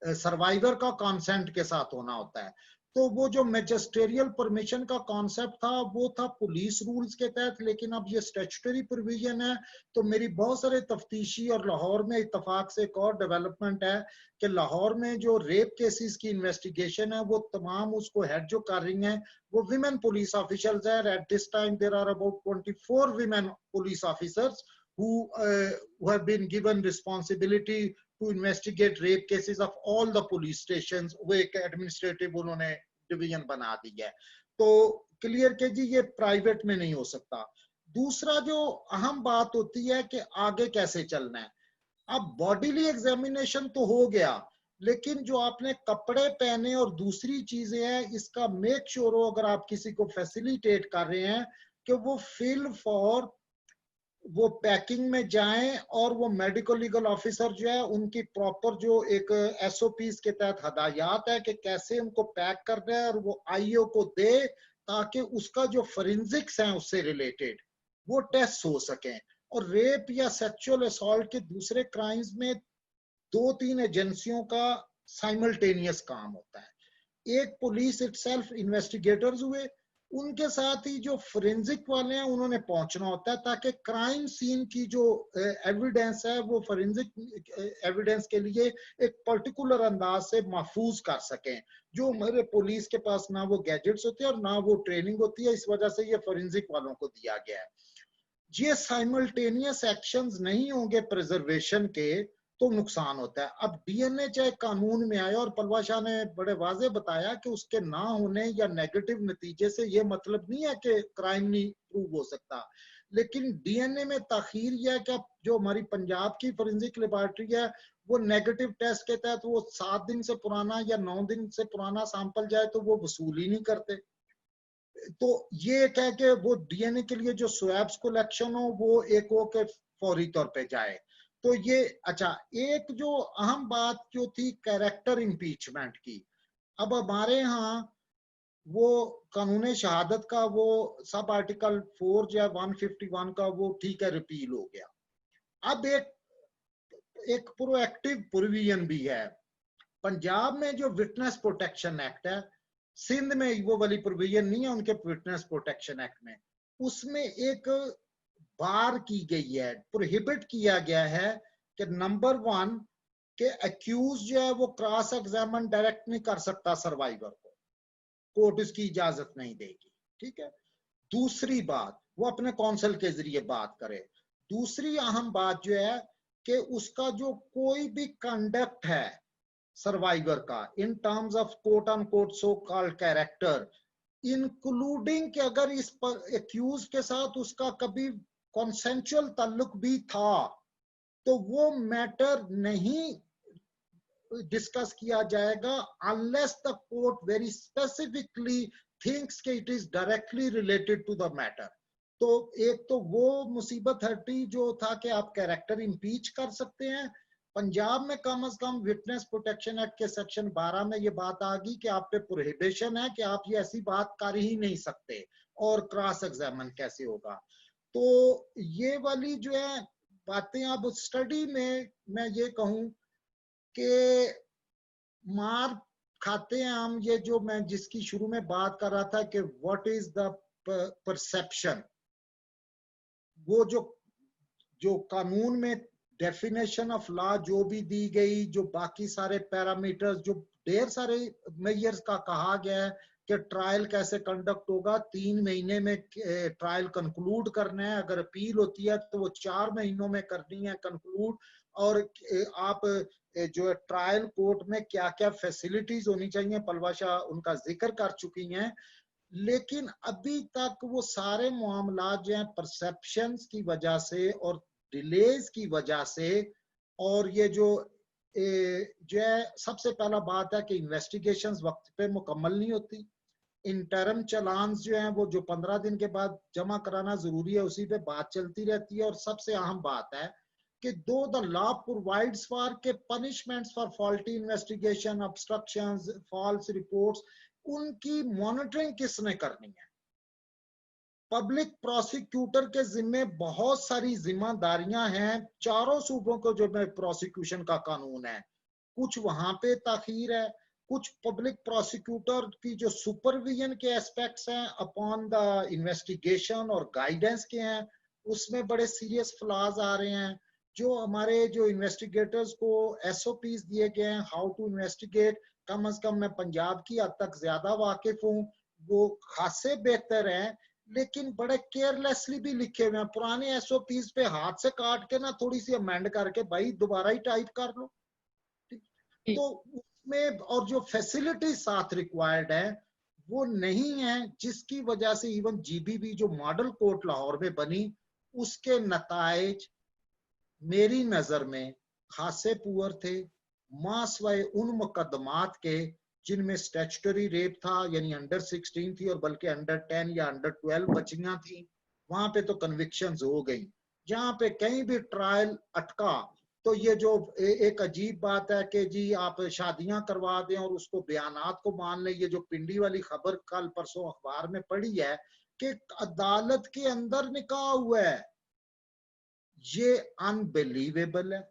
सर्वाइवर का कंसेंट के साथ होना होता है. तो वो जो मैजिस्ट्रियल परमिशन का कॉन्सेप्ट था वो था पुलिस रूल्स के तहत, लेकिन अब ये स्टैट्यूटरी प्रोविजन है. तो मेरी बहुत सारे तफ्तीशी और लाहौर में इत्तफाक से एक और डेवलपमेंट है कि लाहौर में जो रेप केसेस की इन्वेस्टिगेशन है वो तमाम उसको हेड जो कर रही हैं वो विमेन पुलिस ऑफिसर्स है. At this time there are about 24 women police officers who have been given responsibility to investigate rape cases of all the police stations. वो एक एडमिनिस्ट्रेटिव उन्होंने डिवीजन बना दी है. तो क्लियर के जी ये प्राइवेट में नहीं हो सकता. दूसरा जो अहम बात होती है कि आगे कैसे चलना है. अब बॉडीली एग्जामिनेशन तो हो गया, लेकिन जो आपने कपड़े पहने और दूसरी चीजें हैं इसका मेक श्योर हो अगर आप किसी को फैसिलिटेट कर रहे हैं कि वो फिल फॉर वो पैकिंग में जाएं और वो मेडिकल लीगल ऑफिसर जो है उनकी प्रॉपर जो एक SOPs के तहत हदायत है कि कैसे उनको पैक करना है और वो IO को दे ताकि उसका जो फोरेंसिक्स है उससे रिलेटेड वो टेस्ट हो सकें. और रेप या सेक्सुअल असॉल्ट के दूसरे क्राइम्स में 2-3 एजेंसियों का साइमल्टेनियस काम होता है. एक पुलिस इटसेल्फ इन्वेस्टिगेटर्स हुए, उनके साथ ही जो फोरेंसिक वाले हैं उन्होंने पहुंचना होता है ताकि क्राइम सीन की जो एविडेंस है वो फोरेंसिक एविडेंस के लिए एक पर्टिकुलर अंदाज से महफूज कर सकें. जो हमारे पुलिस के पास ना वो गैजेट्स होते हैं और ना वो ट्रेनिंग होती है, इस वजह से ये फोरेंसिक वालों को दिया गया है. ये साइमल्टेनियस एक्शंस नहीं होंगे प्रिजर्वेशन के तो नुकसान होता है. अब DNA चाहे कानून में आए, और पलवा शाह ने बड़े वाजे बताया कि उसके ना होने या नेगेटिव नतीजे से ये मतलब नहीं है कि क्राइम नहीं प्रूव हो सकता, लेकिन DNA में ताखीर यह है कि जो हमारी पंजाब की फोरेंसिक लेबोरेटरी है वो नेगेटिव टेस्ट के तहत वो 7 दिन से पुराना या 9 दिन से पुराना सैंपल जाए तो वो वसूल ही नहीं करते. तो ये कह के वो DNA के लिए जो स्वैब्स कलेक्शन हो वो एक हो के फौरी तौर पे जाए. तो ये अच्छा, एक जो अहम बात जो थी कैरेक्टर इम्पीचमेंट की, अब हमारे यहाँ वो कानून शहादत का वो सब आर्टिकल 4 या 151 का वो ठीक है रिपील हो गया. अब एक प्रोएक्टिव प्रोविजन भी है. पंजाब में जो विटनेस प्रोटेक्शन एक्ट है, सिंध में वो वाली प्रोविजन नहीं है उनके विटनेस प्रोटेक्शन एक्ट में, उसमें एक बार की गई है, प्रोहिबिट किया गया है कि नंबर 1 के अक्यूज जो है वो क्रॉस एग्जामिन डायरेक्ट नहीं कर सकता सर्वाइवर को, कोर्ट उसकी इजाजत नहीं देगी. ठीक है. दूसरी बात वो अपने काउंसिल के जरिए बात करे. दूसरी अहम बात जो है कि उसका जो कोई भी कंडक्ट है सर्वाइवर का in terms of quote on quote so called character, including कि अगर इस एक्यूज के साथ उसका कभी कॉन्सेंचुअल ताल्लुक भी था तो वो मैटर नहीं डिस्कस किया जाएगा unless the court very specifically thinks कि it is directly related to the matter. तो एक तो वो मुसीबत हटी जो था कि आप कैरेक्टर इम्पीच कर सकते हैं। पंजाब में कम से कम विटनेस प्रोटेक्शन एक्ट के सेक्शन 12 में ये बात आ गई कि आप पे प्रोहिबिशन है कि आप ये ऐसी बात कर ही नहीं सकते, और क्रॉस एग्जामिन कैसे होगा। तो ये वाली जो है बातें अब स्टडी में मैं ये कहूं कि मार खाते हैं हम, ये जो मैं जिसकी शुरू में बात कर रहा था कि व्हाट इज द परसेप्शन, वो जो कानून में डेफिनेशन ऑफ लॉ जो भी दी गई, जो बाकी सारे पैरामीटर्स, जो ढेर सारे मेजर्स का कहा गया है कि ट्रायल कैसे कंडक्ट होगा, 3 महीने में ट्रायल कंक्लूड करना है, अगर अपील होती है तो वो 4 महीनों में करनी है कंक्लूड, और आप जो ट्रायल कोर्ट में क्या क्या फैसिलिटीज होनी चाहिए पलवाशा उनका जिक्र कर चुकी हैं। लेकिन अभी तक वो सारे मामला जो है परसेप्शंस की वजह से और डिलेज की वजह से, और ये जो है सबसे पहला बात है कि इन्वेस्टिगेशंस वक्त पे मुकम्मल नहीं होती। इंटरम चलान्स जो हैं वो जो 15 दिन के बाद जमा कराना जरूरी है, उसी पे बात चलती रहती है। और सबसे अहम बात है कि though the law provides for के punishments for faulty investigation, obstructions, false reports, उनकी मॉनिटरिंग किसने करनी है? पब्लिक प्रोसिक्यूटर के जिम्मे बहुत सारी जिम्मेदारियां हैं। चारों सूबों को जो में प्रोसिक्यूशन का कानून है, कुछ वहां पे ताखीर है, कुछ पब्लिक प्रोसिक्यूटर की जो सुपरविजन के एस्पेक्ट्स हैं अपॉन द इन्वेस्टिगेशन और गाइडेंस के हैं, उसमें बड़े सीरियस फ्लॉज आ रहे हैं। जो हमारे जो इन्वेस्टिगेटर्स को एसओपीज दिए गए हैं हाउ टू इन्वेस्टिगेट, कम से कम मैं पंजाब की हद तक ज्यादा वाकिफ हूँ, वो खासे बेहतर हैं, लेकिन बड़े केयरलेसली भी लिखे हुए हैं। पुराने एसओपीज पे हाथ से काट के ना थोड़ी सी अमेंड करके भाई दोबारा ही टाइप कर लो। तो उसमें और जो फैसिलिटी साथ रिक्वायर्ड है वो नहीं है, जिसकी वजह से इवन जीबीबी जो मॉडल कोर्ट लाहौर में बनी, उसके नताइज मेरी नजर में खासे पुअर थे। मासवाए उन मुकदमात के जिनमें स्टैट्यूटरी रेप था, यानी अंडर 16 थी और बल्कि अंडर 10 या अंडर 12 बच्चियां थी, वहां पे तो कन्विक्शंस हो गई। जहां पे कहीं भी ट्रायल अटका तो ये जो एक अजीब बात है कि जी आप शादियां करवा दें और उसको बयानात को मान लें, ये जो पिंडी वाली खबर कल परसों अखबार में पढ़ी है कि अदालत के अंदर निकाह हुआ है, ये अनबिलीवेबल है,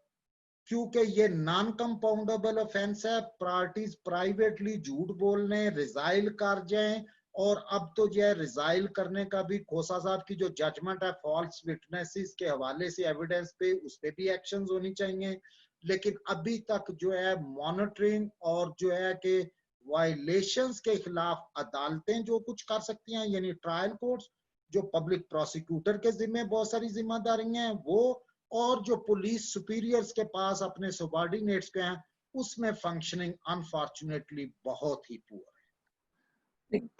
क्योंकि ये नॉन कंपाउंडेबल ऑफेंस है। पार्टीज प्राइवेटली झूठ बोलने रिजाइल कर जाएं, और अब तो जो है रिजाइल करने का भी खोसा साहब की जो जजमेंट है फॉल्स विटनेसेस के हवाले से एविडेंस पे, उस पे भी एक्शंस होनी चाहिए। लेकिन अभी तक जो है मॉनिटरिंग और जो है कि वायलेशंस के खिलाफ अदालतें जो कुछ कर सकती हैं, यानी ट्रायल कोर्ट्स, जो पब्लिक प्रोसिक्यूटर के जिम्मे बहुत सारी जिम्मेदारियां हैं वो, और जो पुलिस सुपीरियर्स के पास अपने सबॉर्डिनेट्स के हैं, उसमें फंक्शनिंग अनफॉर्चुनेटली बहुत ही पुअर है।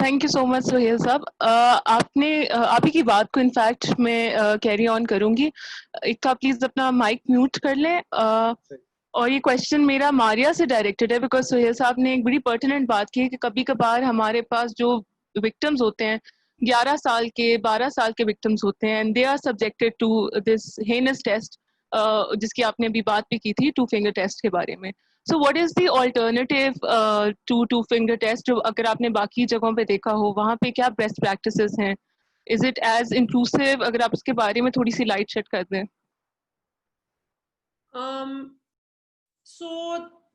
Thank you so much Suhail साहब। आपने आप ही की बात को इनफैक्ट मैं कैरी ऑन करूंगी। इक्का प्लीज अपना माइक म्यूट कर लें। और ये क्वेश्चन मेरा मारिया से डायरेक्टेड है, बिकॉज सुहेल साहब ने एक बड़ी पर्टिनेंट बात की है कि कभी कभार हमारे पास जो विक्टिम्स होते हैं 11 साल के 12 साल के विक्टिम्स होते हैं, and they are subjected to this heinous test, जिसकी आपने अभी बात भी की थी, 2 फिंगर टेस्ट के बारे में। So what is the alternative to 2 finger test, जो अगर आपने बाकी जगहों पे देखा हो वहाँ पे क्या बेस्ट प्रैक्टिसेस हैं? Is it as inclusive? अगर आप उसके बारे में थोड़ी सी लाइट शेड कर दें। So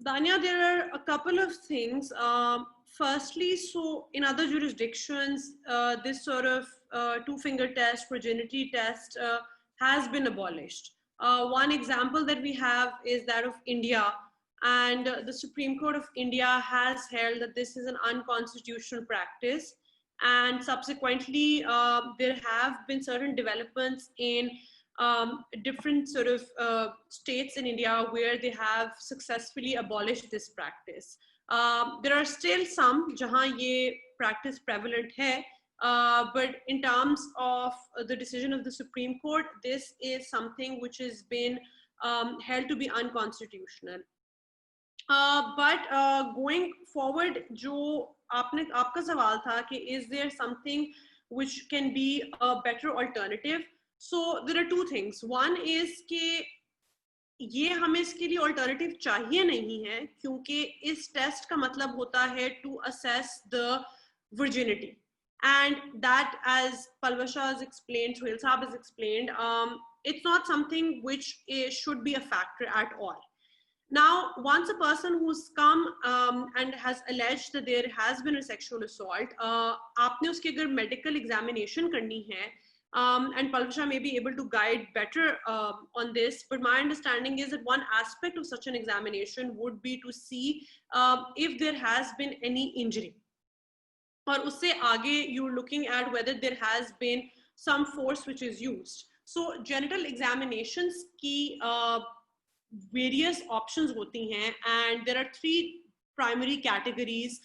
Danya, there are a couple of things. Firstly, so in other jurisdictions, this sort of 2-finger test, virginity test has been abolished. One example that we have is that of India, and the Supreme Court of India has held that this is an unconstitutional practice, and subsequently there have been certain developments in different sort of states in India where they have successfully abolished this practice. There are still some jahan ye practice prevalent hai, but in terms of the decision of the Supreme Court, this is something which has been held to be unconstitutional. But going forward, जो आपका सवाल था कि is there something which can be a better alternative? So there are two things. One is कि ये हमें इसके लिए alternative चाहिए नहीं है, क्योंकि इस test का मतलब होता है to assess the virginity, and that, as Palvasha has explained, Suhail Saab has explained, it's not something which should be a factor at all. Now, once a person who's come and has alleged that there has been a sexual assault, आपने उसकी अगर medical examination करनी है, and Palvasha may be able to guide better on this, but my understanding is that one aspect of such an examination would be to see if there has been any injury. और उससे आगे you're looking at whether there has been some force which is used. So genital examinations की various options होती हैं, and there are 3 primary categories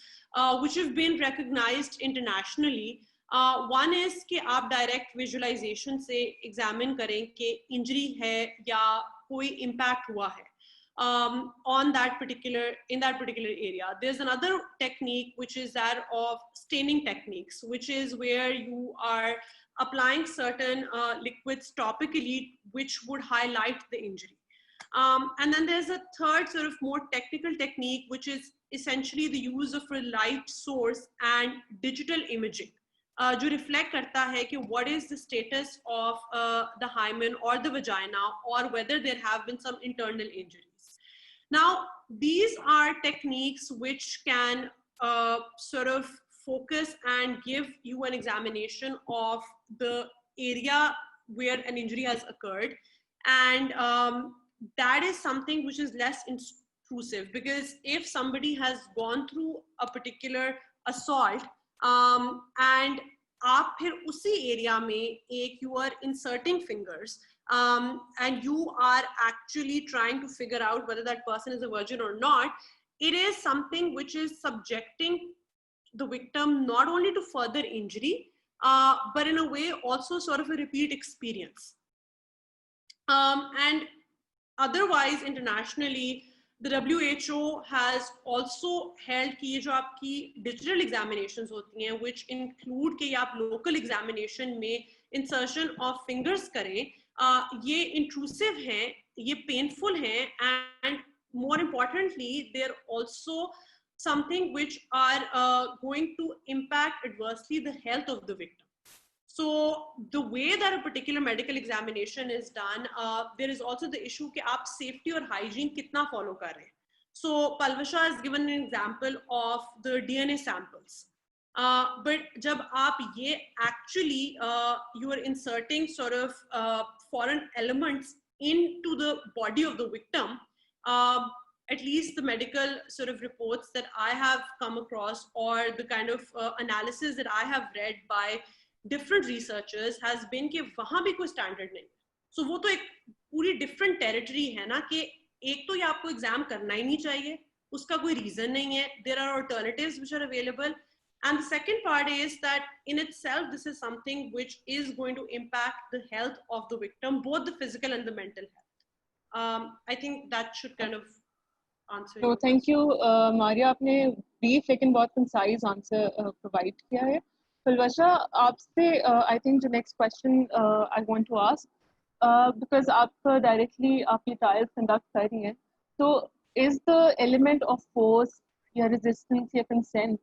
which have been recognized internationally. One is कि आप direct visualization से examine करें कि injury है या कोई impact हुआ है in that particular area. There's another technique which is that of staining techniques, which is where you are applying certain liquids topically which would highlight the injury. And then there's a third sort of more technical technique, which is essentially the use of a light source and digital imaging, जो reflect करता है कि what is the status of the hymen or the vagina, or whether there have been some internal injuries. Now, these are techniques which can sort of focus and give you an examination of the area where an injury has occurred, and that is something which is less intrusive, because if somebody has gone through a particular assault and आप फिर उसी area में you are inserting fingers and you are actually trying to figure out whether that person is a virgin or not, it is something which is subjecting the victim not only to further injury, but in a way also sort of a repeat experience. And otherwise, internationally, the WHO has also held कि ये जो आपकी digital examinations होती हैं, which include कि आप local examination में insertion of fingers करें, ये intrusive हैं, ये painful हैं, and more importantly, they're also something which are going to impact adversely the health of the victim. So the way that a particular medical examination is done, there is also the issue कि आप safety और hygiene कितना follow कर रहे हैं. So Palvasha has given an example of the DNA samples. But जब आप ये actually you are inserting sort of foreign elements into the body of the victim, at least the medical sort of reports that I have come across, or the kind of analysis that I have read by different researchers, has been कि वहाँ भी कोई standard नहीं. So वो तो एक पूरी different territory है ना, कि एक तो ये आपको exam करना ही नहीं चाहिए, उसका कोई reason नहीं है. There are alternatives which are available. And the second part is that in itself, this is something which is going to impact the health of the victim, both the physical and the mental health. I think that should kind of answer. So thank you, Maria. आपने brief लेकिन बहुत concise answer provide किया है. Palvasha, आपसे I think the next question I want to ask, because आप directly आप ये trials conduct कर रही हैं, so is the element of force या resistance या consent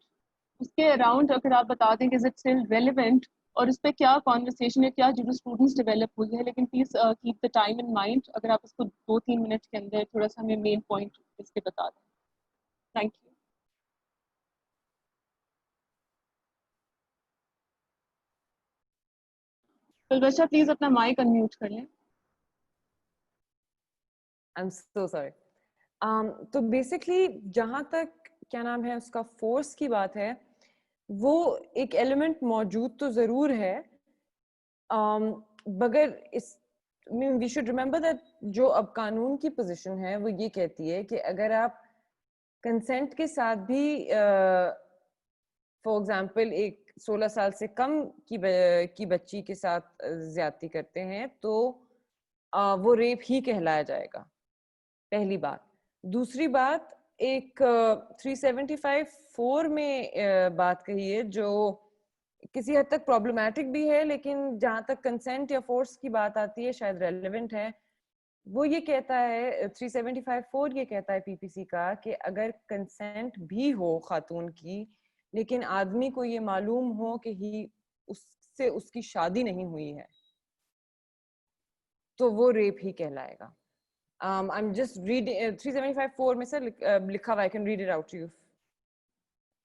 उसके around अगर आप बता दें कि is it still relevant, और इस पे क्या conversation या क्या jurisprudence develop हुई है, लेकिन please keep the time in mind. अगर आप इसको 2-3 मिनट के अंदर थोड़ा सा हमें main point इसके बता दें. Thank you. Palvasha, please अपना mic unmute कर लें. I'm so sorry. तो basically जहाँ तक क्या नाम है उसका force की बात है, वो एक element मौजूद तो ज़रूर है, मगर I mean, we should remember that जो अब कानून की पोजीशन है वो ये कहती है कि अगर आप कंसेंट के साथ भी फॉर एग्जांपल एक 16 साल से कम की बच्ची के साथ ज्यादती करते हैं तो वो रेप ही कहलाया जाएगा, पहली बात। दूसरी बात, एक 375(4) में बात कही है जो किसी हद तक प्रॉब्लमैटिक भी है, लेकिन जहां तक कंसेंट या फोर्स की बात आती है शायद रेलेवेंट है। वो ये कहता है 375(4) ये कहता है पीपीसी का कि अगर कंसेंट भी हो खातून की लेकिन आदमी को ये मालूम हो कि उससे उसकी शादी नहीं हुई है तो वो रेप ही कहलाएगा। I'm just reading 375(4) में से लिखा हुआ, I can read it out to you.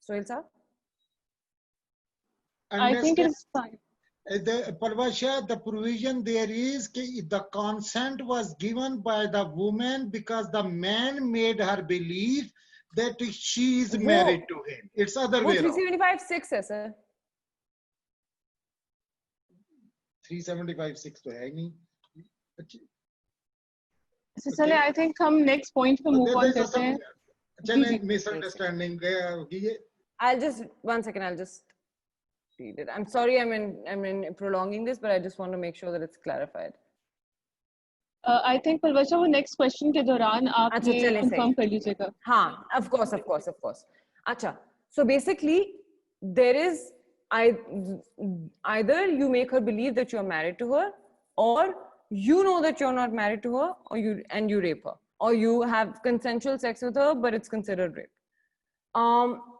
Sohail sir? I think it's fine. The provision there is the consent was given by the woman because the man made her believe that she is married to him. It's other way around. 375(6) है sir. 375(6) तो है नहीं। चले I think हम next point पे move on करते हैं। चलें, misunderstanding है। I'll just 1 second. I'll just read it. I'm sorry, I'm prolonging this, but I just want to make sure that it's clarified. I think Palwasha वो next question के दौरान आप ये confirm कर लीजिएगा। हाँ, of course. अच्छा, so basically there is either you make her believe that you're married to her, or you know that you're not married to her, or you rape her, or you have consensual sex with her, but it's considered rape.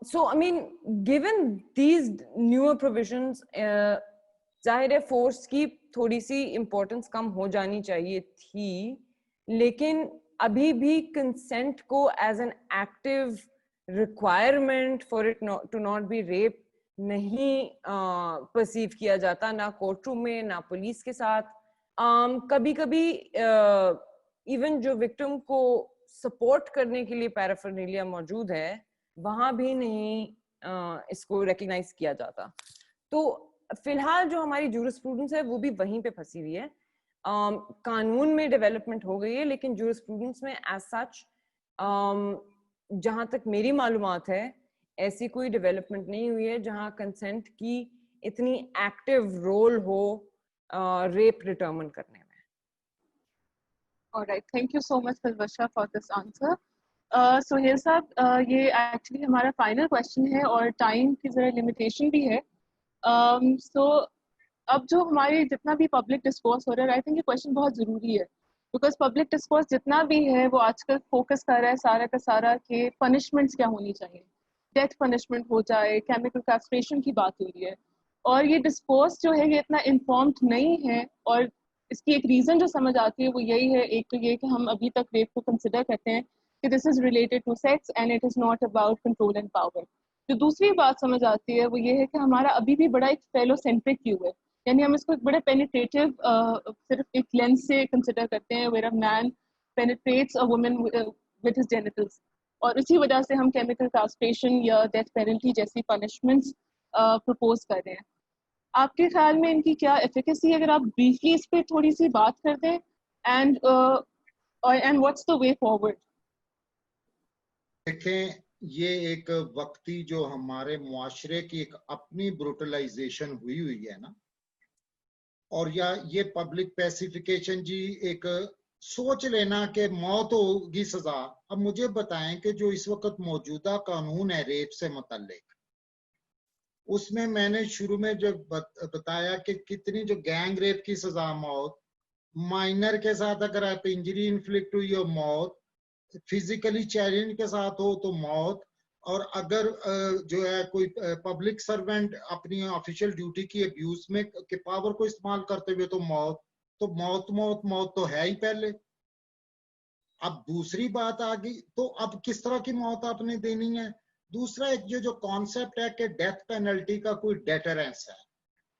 So I mean, given these newer provisions, जाहिर है force की थोड़ी सी importance कम हो जानी चाहिए थी, लेकिन अभी भी कंसेंट को as an active requirement for it to not be rape नहीं परसीव किया जाता, ना कोर्ट रूम में ना पुलिस के साथ। कभी कभी इवन जो विक्टिम को सपोर्ट करने के लिए पैराफर्नेलिया मौजूद है वहां भी नहीं इसको रिकॉग्नाइज किया जाता। तो फिलहाल जो हमारी जूरिस्प्रूडेंस है वो भी वहीं पे फंसी हुई है। कानून में डेवलपमेंट हो गई है लेकिन जूरिस्प्रूडेंस में एज सच जहां तक मेरी मालूमात है ऐसी कोई डेवलपमेंट नहीं हुई है जहां कंसेंट की इतनी एक्टिव रोल हो रेप डिटरमिन करने में। Alright, thank you so much Pulvasha for this answer. Sohail साहब, ये एक्चुअली हमारा फाइनल क्वेश्चन है और टाइम की जरा लिमिटेशन भी है। सो अब जो हमारे जितना भी पब्लिक डिस्कोर्स हो रहा है, आई थिंक ये क्वेश्चन बहुत ज़रूरी है, बिकॉज पब्लिक डिस्कोर्स जितना भी है वो आजकल फोकस कर रहा है सारा का सारा कि पनिशमेंट्स क्या होनी चाहिए, डेथ पनिशमेंट हो जाए, केमिकल कैस्ट्रेशन की बात हो रही है, और ये डिस्कोर्स जो है ये इतना इन्फॉर्म्ड नहीं है। और इसकी एक रीज़न जो समझ आती है वो यही है, एक तो ये कि हम अभी तक रेप को कंसिडर करते हैं कि this is related to sex and it is not about control and power. जो दूसरी बात समझ आती है वो ये है कि हमारा अभी भी बड़ा एक फेलो सेंट्रिक व्यू है, यानी हम इसको एक बड़े पेनिट्रेटिव सिर्फ एक लेंस से कंसिडर करते हैं, where a man penetrates a woman with his genitals, और इसी वजह से हम केमिकल कास्ट्रेशन या डेथ पेनल्टी जैसी पनिशमेंट्स प्रपोज कर रहे हैं। आपके ख्याल में इनकी क्या एफिकेसी है, अगर आप ब्रीफली इस पर थोड़ी सी बात कर दें, and what's the way forward? देखें, ये एक वक्ती जो हमारे मुआशरे की एक अपनी ब्रूटलाइजेशन हुई है ना, और या ये पब्लिक पैसिफिकेशन जी एक सोच लेना कि मौत होगी सजा। अब मुझे बताएं कि जो इस वक्त मौजूदा कानून है रेप से मुतल्लिक, उसमें मैंने शुरू में जो बताया कि कितनी जो गैंग रेप की सजा मौत, माइनर के साथ अगर आप इंजरी इन्फ्लिक्ट हुई हो मौत, फिजिकली चैलेंज के साथ हो तो मौत, और अगर जो है कोई पब्लिक सर्वेंट अपनी ऑफिशियल ड्यूटी की अब्यूज में के पावर को इस्तेमाल करते हुए तो मौत। तो मौत मौत मौत तो है ही पहले। अब दूसरी बात आ गई, तो अब किस तरह की मौत आपने देनी है। दूसरा एक जो कॉन्सेप्ट है कि डेथ पेनल्टी का कोई डेटरेंस है,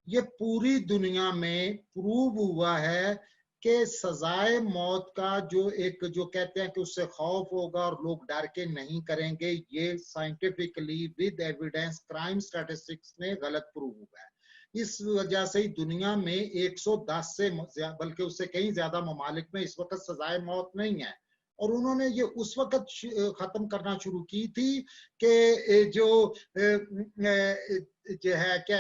ये पूरी दुनिया में प्रूव हुआ है कि सजाए मौत का जो कहते हैं कि उससे खौफ होगा और लोग डर के नहीं करेंगे, ये scientifically with evidence crime statistics ने गलत प्रूव हुआ है। इस वजह से ही दुनिया में 110 से बल्कि उससे कहीं ज्यादा ममालिक में इस वक्त सजाए मौत नहीं है। और उन्होंने ये उस वक्त खत्म करना शुरू की थी कि जो है क्या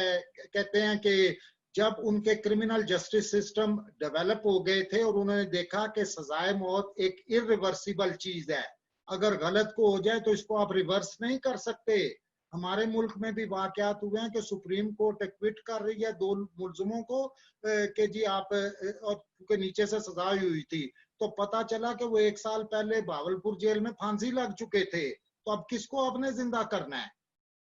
कहते हैं कि जब उनके क्रिमिनल जस्टिस सिस्टम डेवलप हो गए थे और उन्होंने देखा कि सजाए मौत एक इरिवर्सिबल चीज है, अगर गलत को हो जाए तो इसको आप रिवर्स नहीं कर सकते। हमारे मुल्क में भी वाकयात हुए हैं कि सुप्रीम कोर्ट एक्विट कर रही है 2 मुलजमों को कि जी आप, और क्योंकि नीचे से सजा हुई थी, तो पता चला कि वो 1 साल पहले भावलपुर जेल में फांसी लग चुके थे, तो अब किसको आपने जिंदा करना है?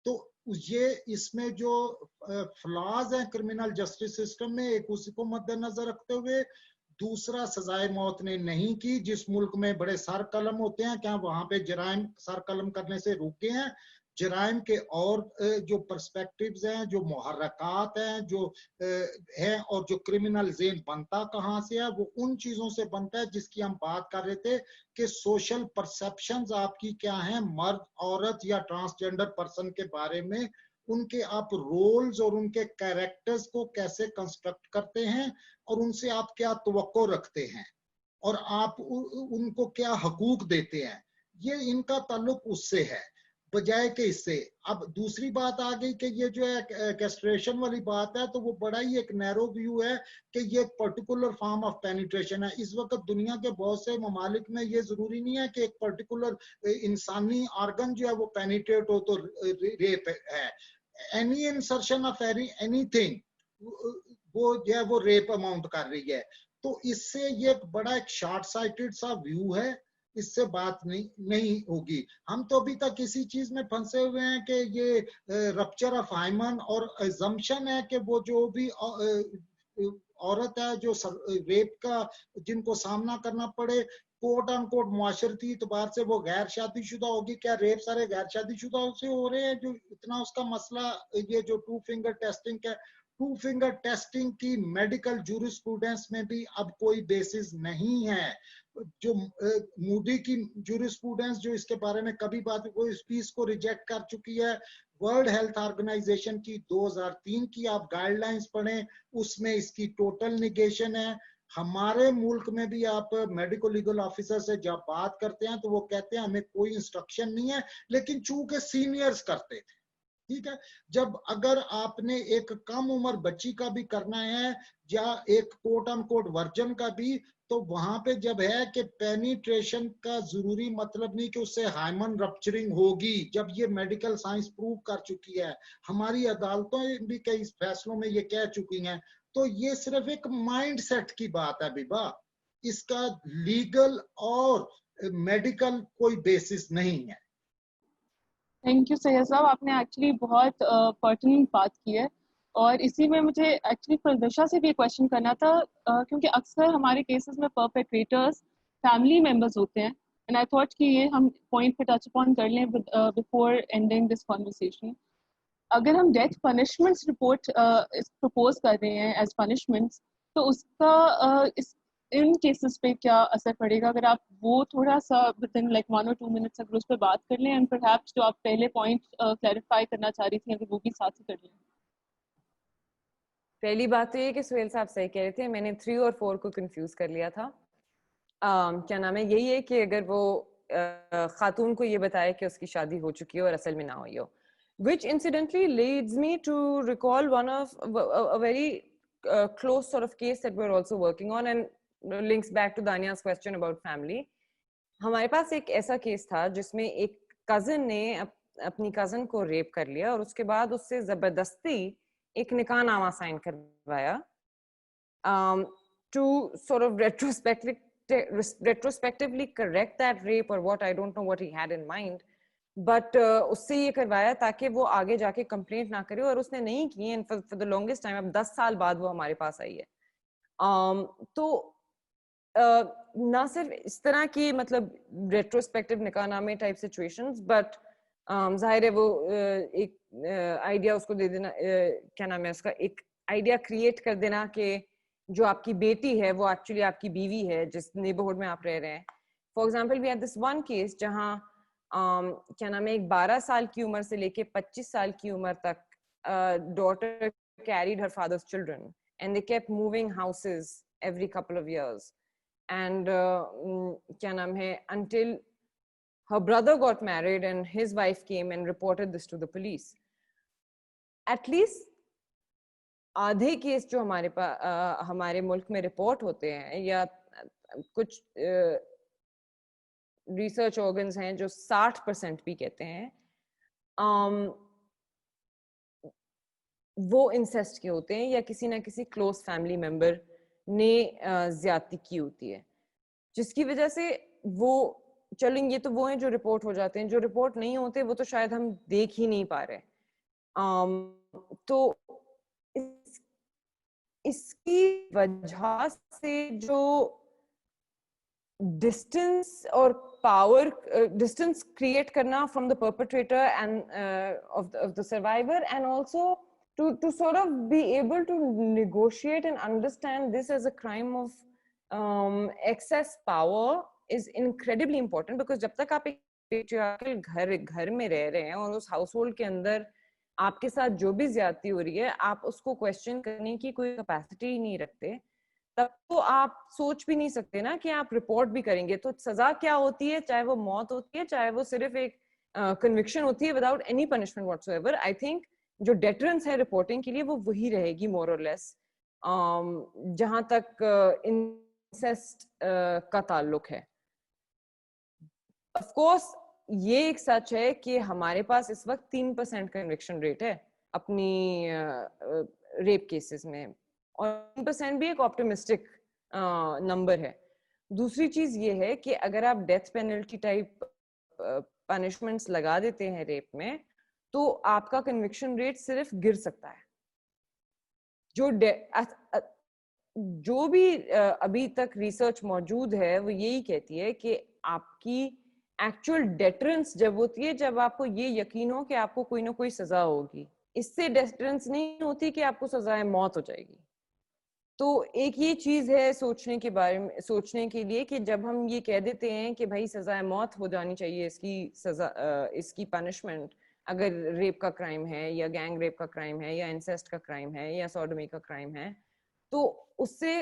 तो ये इसमें जो फ्लॉज है क्रिमिनल जस्टिस सिस्टम में, एक उसी को मद्देनजर रखते हुए। दूसरा, सजाए मौत ने नहीं की। जिस मुल्क में बड़े सर कलम होते हैं, क्या वहां पे जराइम सर कलम करने से रुके हैं? जराइम के और जो पर्सपेक्टिव्स हैं, जो मुहर्रकात हैं, जो है, और जो क्रिमिनल जेन बनता कहाँ से है, वो उन चीजों से बनता है जिसकी हम बात कर रहे थे कि सोशल परसेप्शंस आपकी क्या हैं मर्द, औरत या ट्रांसजेंडर पर्सन के बारे में, उनके आप रोल्स और उनके कैरेक्टर्स को कैसे कंस्ट्रक्ट करते हैं और उनसे आप क्या तवक्को रखते हैं और आप उनको क्या हकूक देते हैं। ये इनका ताल्लुक उससे है बजाय के इससे। अब दूसरी बात आ गई कि ये जो है कैस्ट्रेशन वाली बात है, तो वो बड़ा ही एक नैरो व्यू है कि ये एक पर्टिकुलर फॉर्म ऑफ पेनिट्रेशन है। इस वक्त दुनिया के बहुत से ममालिक में ये जरूरी नहीं है कि एक पर्टिकुलर इंसानी ऑर्गन जो है वो पेनिट्रेट हो तो रेप है। एनी इंसर्शन ऑफ एनीथिंग वो जो है वो रेप अमाउंट कर रही है। तो इससे ये बड़ा एक शॉर्ट साइटेड सा व्यू है, इससे बात नहीं होगी। हम तो अभी तक किसी चीज में फंसे हुए हैं कि ये रप्चर ऑफ हाइमन और अजम्पशन है कि वो जो भी औरत है जो रेप का जिनको सामना करना पड़े, कोट ऑन कोट मुआशरती एतबार से वो गैर शादीशुदा होगी। क्या रेप सारे गैर शादीशुदा से हो रहे हैं? जो इतना उसका मसला, ये जो 2 फिंगर टेस्टिंग का, 2 फिंगर टेस्टिंग की मेडिकल जूरिस्प्रूडेंस में भी अब कोई बेसिस नहीं है। जो मूडी की जूरिस्प्रूडेंस जो इसके बारे में कभी बात, वो इस पीस को रिजेक्ट कर चुकी है। वर्ल्ड हेल्थ ऑर्गेनाइजेशन की 2003 की आप गाइडलाइंस पढ़ें, उसमें इसकी टोटल निगेशन है। हमारे मुल्क में भी आप मेडिकल लीगल ऑफिसर से जब बात करते हैं तो वो कहते हैं हमें कोई इंस्ट्रक्शन नहीं है, लेकिन चूंकि सीनियर्स करते थे, ठीक है। जब अगर आपने एक कम उम्र बच्ची का भी करना है या एक कोट ऑन कोट वर्जन का भी, तो वहां पे जब है कि पेनिट्रेशन का जरूरी मतलब नहीं कि उससे हाइमन रप्चरिंग होगी, जब ये मेडिकल साइंस प्रूव कर चुकी है, हमारी अदालतें भी कई फैसलों में ये कह चुकी हैं। तो ये सिर्फ एक माइंड सेट की बात है बिबा, इसका लीगल और मेडिकल कोई बेसिस नहीं है। थैंक यू सैयद साहब, आपने एक्चुअली बहुत पर्टिनेंट बात की है। और इसी में मुझे एक्चुअली प्रदर्शा से भी क्वेश्चन करना था, क्योंकि अक्सर हमारे केसेस में परपेट्रेटर्स फैमिली मेंबर्स होते हैं, एंड आई थॉट कि ये हम पॉइंट पे टच अपॉन कर लें बिफोर एंडिंग दिस कॉन्वर्सेशन। अगर हम डेथ पनिशमेंट्स रिपोर्ट प्रपोज कर रहे हैं एज पनिशमेंट्स, तो उसका इन केसेस पे क्या असर पड़ेगा? अगर आप वो थोड़ा सा with in like 1 or 2 minutes अगर उस पर बात कर लें, एंड परहैप्स जो आप पहले पॉइंट क्लैरिफाई करना चाह रही थी अगर वो भी साथ ही कर लें। पहली बात तो ये कि सुहेल साहब सही कह रहे थे, मैंने 3 और 4 को कंफ्यूज कर लिया था। क्या नाम है, यही है कि अगर वो खातून को ये बताए कि उसकी शादी हो चुकी है और असल में ना हुई हो, which incidentally leads me to recall one of a very close sort of case that we're also working on and links back to Danya's question about family. हमारे पास एक ऐसा केस था जिसमें एक कजिन ने अपनी कजिन को रेप कर लिया और उसके बाद उससे जबरदस्ती एक निकाह नामा साइन करवाया to sort of retrospectively correct that rape or what, I don't know what he had in mind, but उससे ये करवाया ताकि वो आगे जाके कंप्लेंट ना करे, और उसने नहीं की and for the longest time, अब 10 साल बाद वो हमारे पास आई है। तो ना सिर्फ इस तरह की मतलब रेट्रोस्पेक्टिव निकाहनामे टाइप सिचुएशंस, बट जाहिर है वो एक आइडिया उसको दे देना, क्या नाम है उसका, एक आइडिया क्रिएट कर देना कि जो आपकी बेटी है वो एक्चुअली आपकी बीवी है जिस नेबरहुड में आप रह रहे हैं। For example we had this one case जहाँ क्या नाम है, एक 12 साल की उम्र से लेके 25 साल की उम्र तक daughter carried her father's children, and they kept moving houses every couple of years. And kya naam hai, until her brother got married and his wife came and reported this to the police. At least आधे case जो हमारे मुल्क में report होते हैं, या कुछ research organs हैं जो 60% भी कहते हैं, वो इंसेस्ट के होते हैं या किसी ना किसी क्लोज फैमिली मेंबर ने ज्यादती की होती है, जिसकी वजह से वो चलेंगे। तो वो हैं जो रिपोर्ट हो जाते हैं, जो रिपोर्ट नहीं होते वो तो शायद हम देख ही नहीं पा रहे। तो इसकी वजह से जो डिस्टेंस और पावर डिस्टेंस क्रिएट करना from the perpetrator and of the survivor, and also to sort of be able to negotiate and understand this as a crime of excess power is incredibly important, because जब तक आप एक patriarchal घर में रह रहे हैं और उस हाउसहोल्ड के अंदर आपके साथ जो भी ज्यादती हो रही है आप उसको क्वेश्चन करने की कोई कैपेसिटी ही नहीं रखते, तब तो आप सोच भी नहीं सकते ना कि आप रिपोर्ट भी करेंगे। तो सजा क्या होती है, चाहे वो मौत होती है, चाहे वो सिर्फ एक कन्विक्शन होती है without any punishment whatsoever. I think जो डेटरेंस है रिपोर्टिंग के लिए वो वही रहेगी मोर और लेस, जहां तक इंसेस्ट का ताल्लुक है। ऑफ कोर्स ये एक सच है कि हमारे पास इस वक्त 3% कन्विक्शन रेट है अपनी रेप केसेस में, और 3% भी एक ऑप्टिमिस्टिक नंबर है। दूसरी चीज ये है कि अगर आप डेथ पेनल्टी टाइप पनिशमेंट्स लगा देते हैं रेप में, तो आपका कन्विक्शन रेट सिर्फ गिर सकता है। जो भी अभी तक रिसर्च मौजूद है वो यही कहती है कि आपकी एक्चुअल डेटरेंस जब होती है जब आपको ये यकीन हो कि आपको कोई ना कोई सजा होगी। इससे डेटरेंस नहीं होती कि आपको सजाए मौत हो जाएगी। तो एक ये चीज है सोचने के बारे में, सोचने के लिए कि जब हम ये कह देते हैं कि भाई सजाए मौत हो जानी चाहिए, इसकी सजा इसकी पनिशमेंट अगर रेप का क्राइम है या गैंग रेप का क्राइम है या इंसेस्ट का क्राइम है या सोडोमी का क्राइम है, तो उससे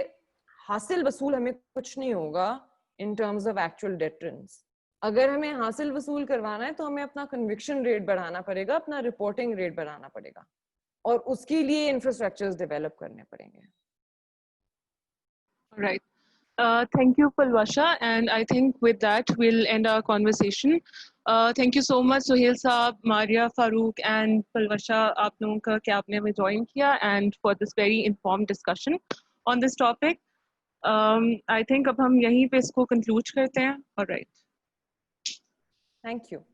हासिल वसूल हमें कुछ नहीं होगा इन टर्म्स ऑफ एक्चुअल डेटरेंस। अगर हमें हासिल वसूल करवाना है तो हमें अपना कन्विक्शन रेट बढ़ाना पड़ेगा, अपना रिपोर्टिंग रेट बढ़ाना पड़ेगा, और उसके लिए इंफ्रास्ट्रक्चर्स डेवलप करने पड़ेंगे। Right. Thank you, Palwasha. And I think with that, we'll end our conversation. Thank you so much, Suhail Saab, Maria, Farooq, and Palwasha, आप लोगों का कि आपने हमें join किया, and for this very informed discussion on this topic. I think अब हम यहीं पे इसको conclude करते हैं. All right. Thank you.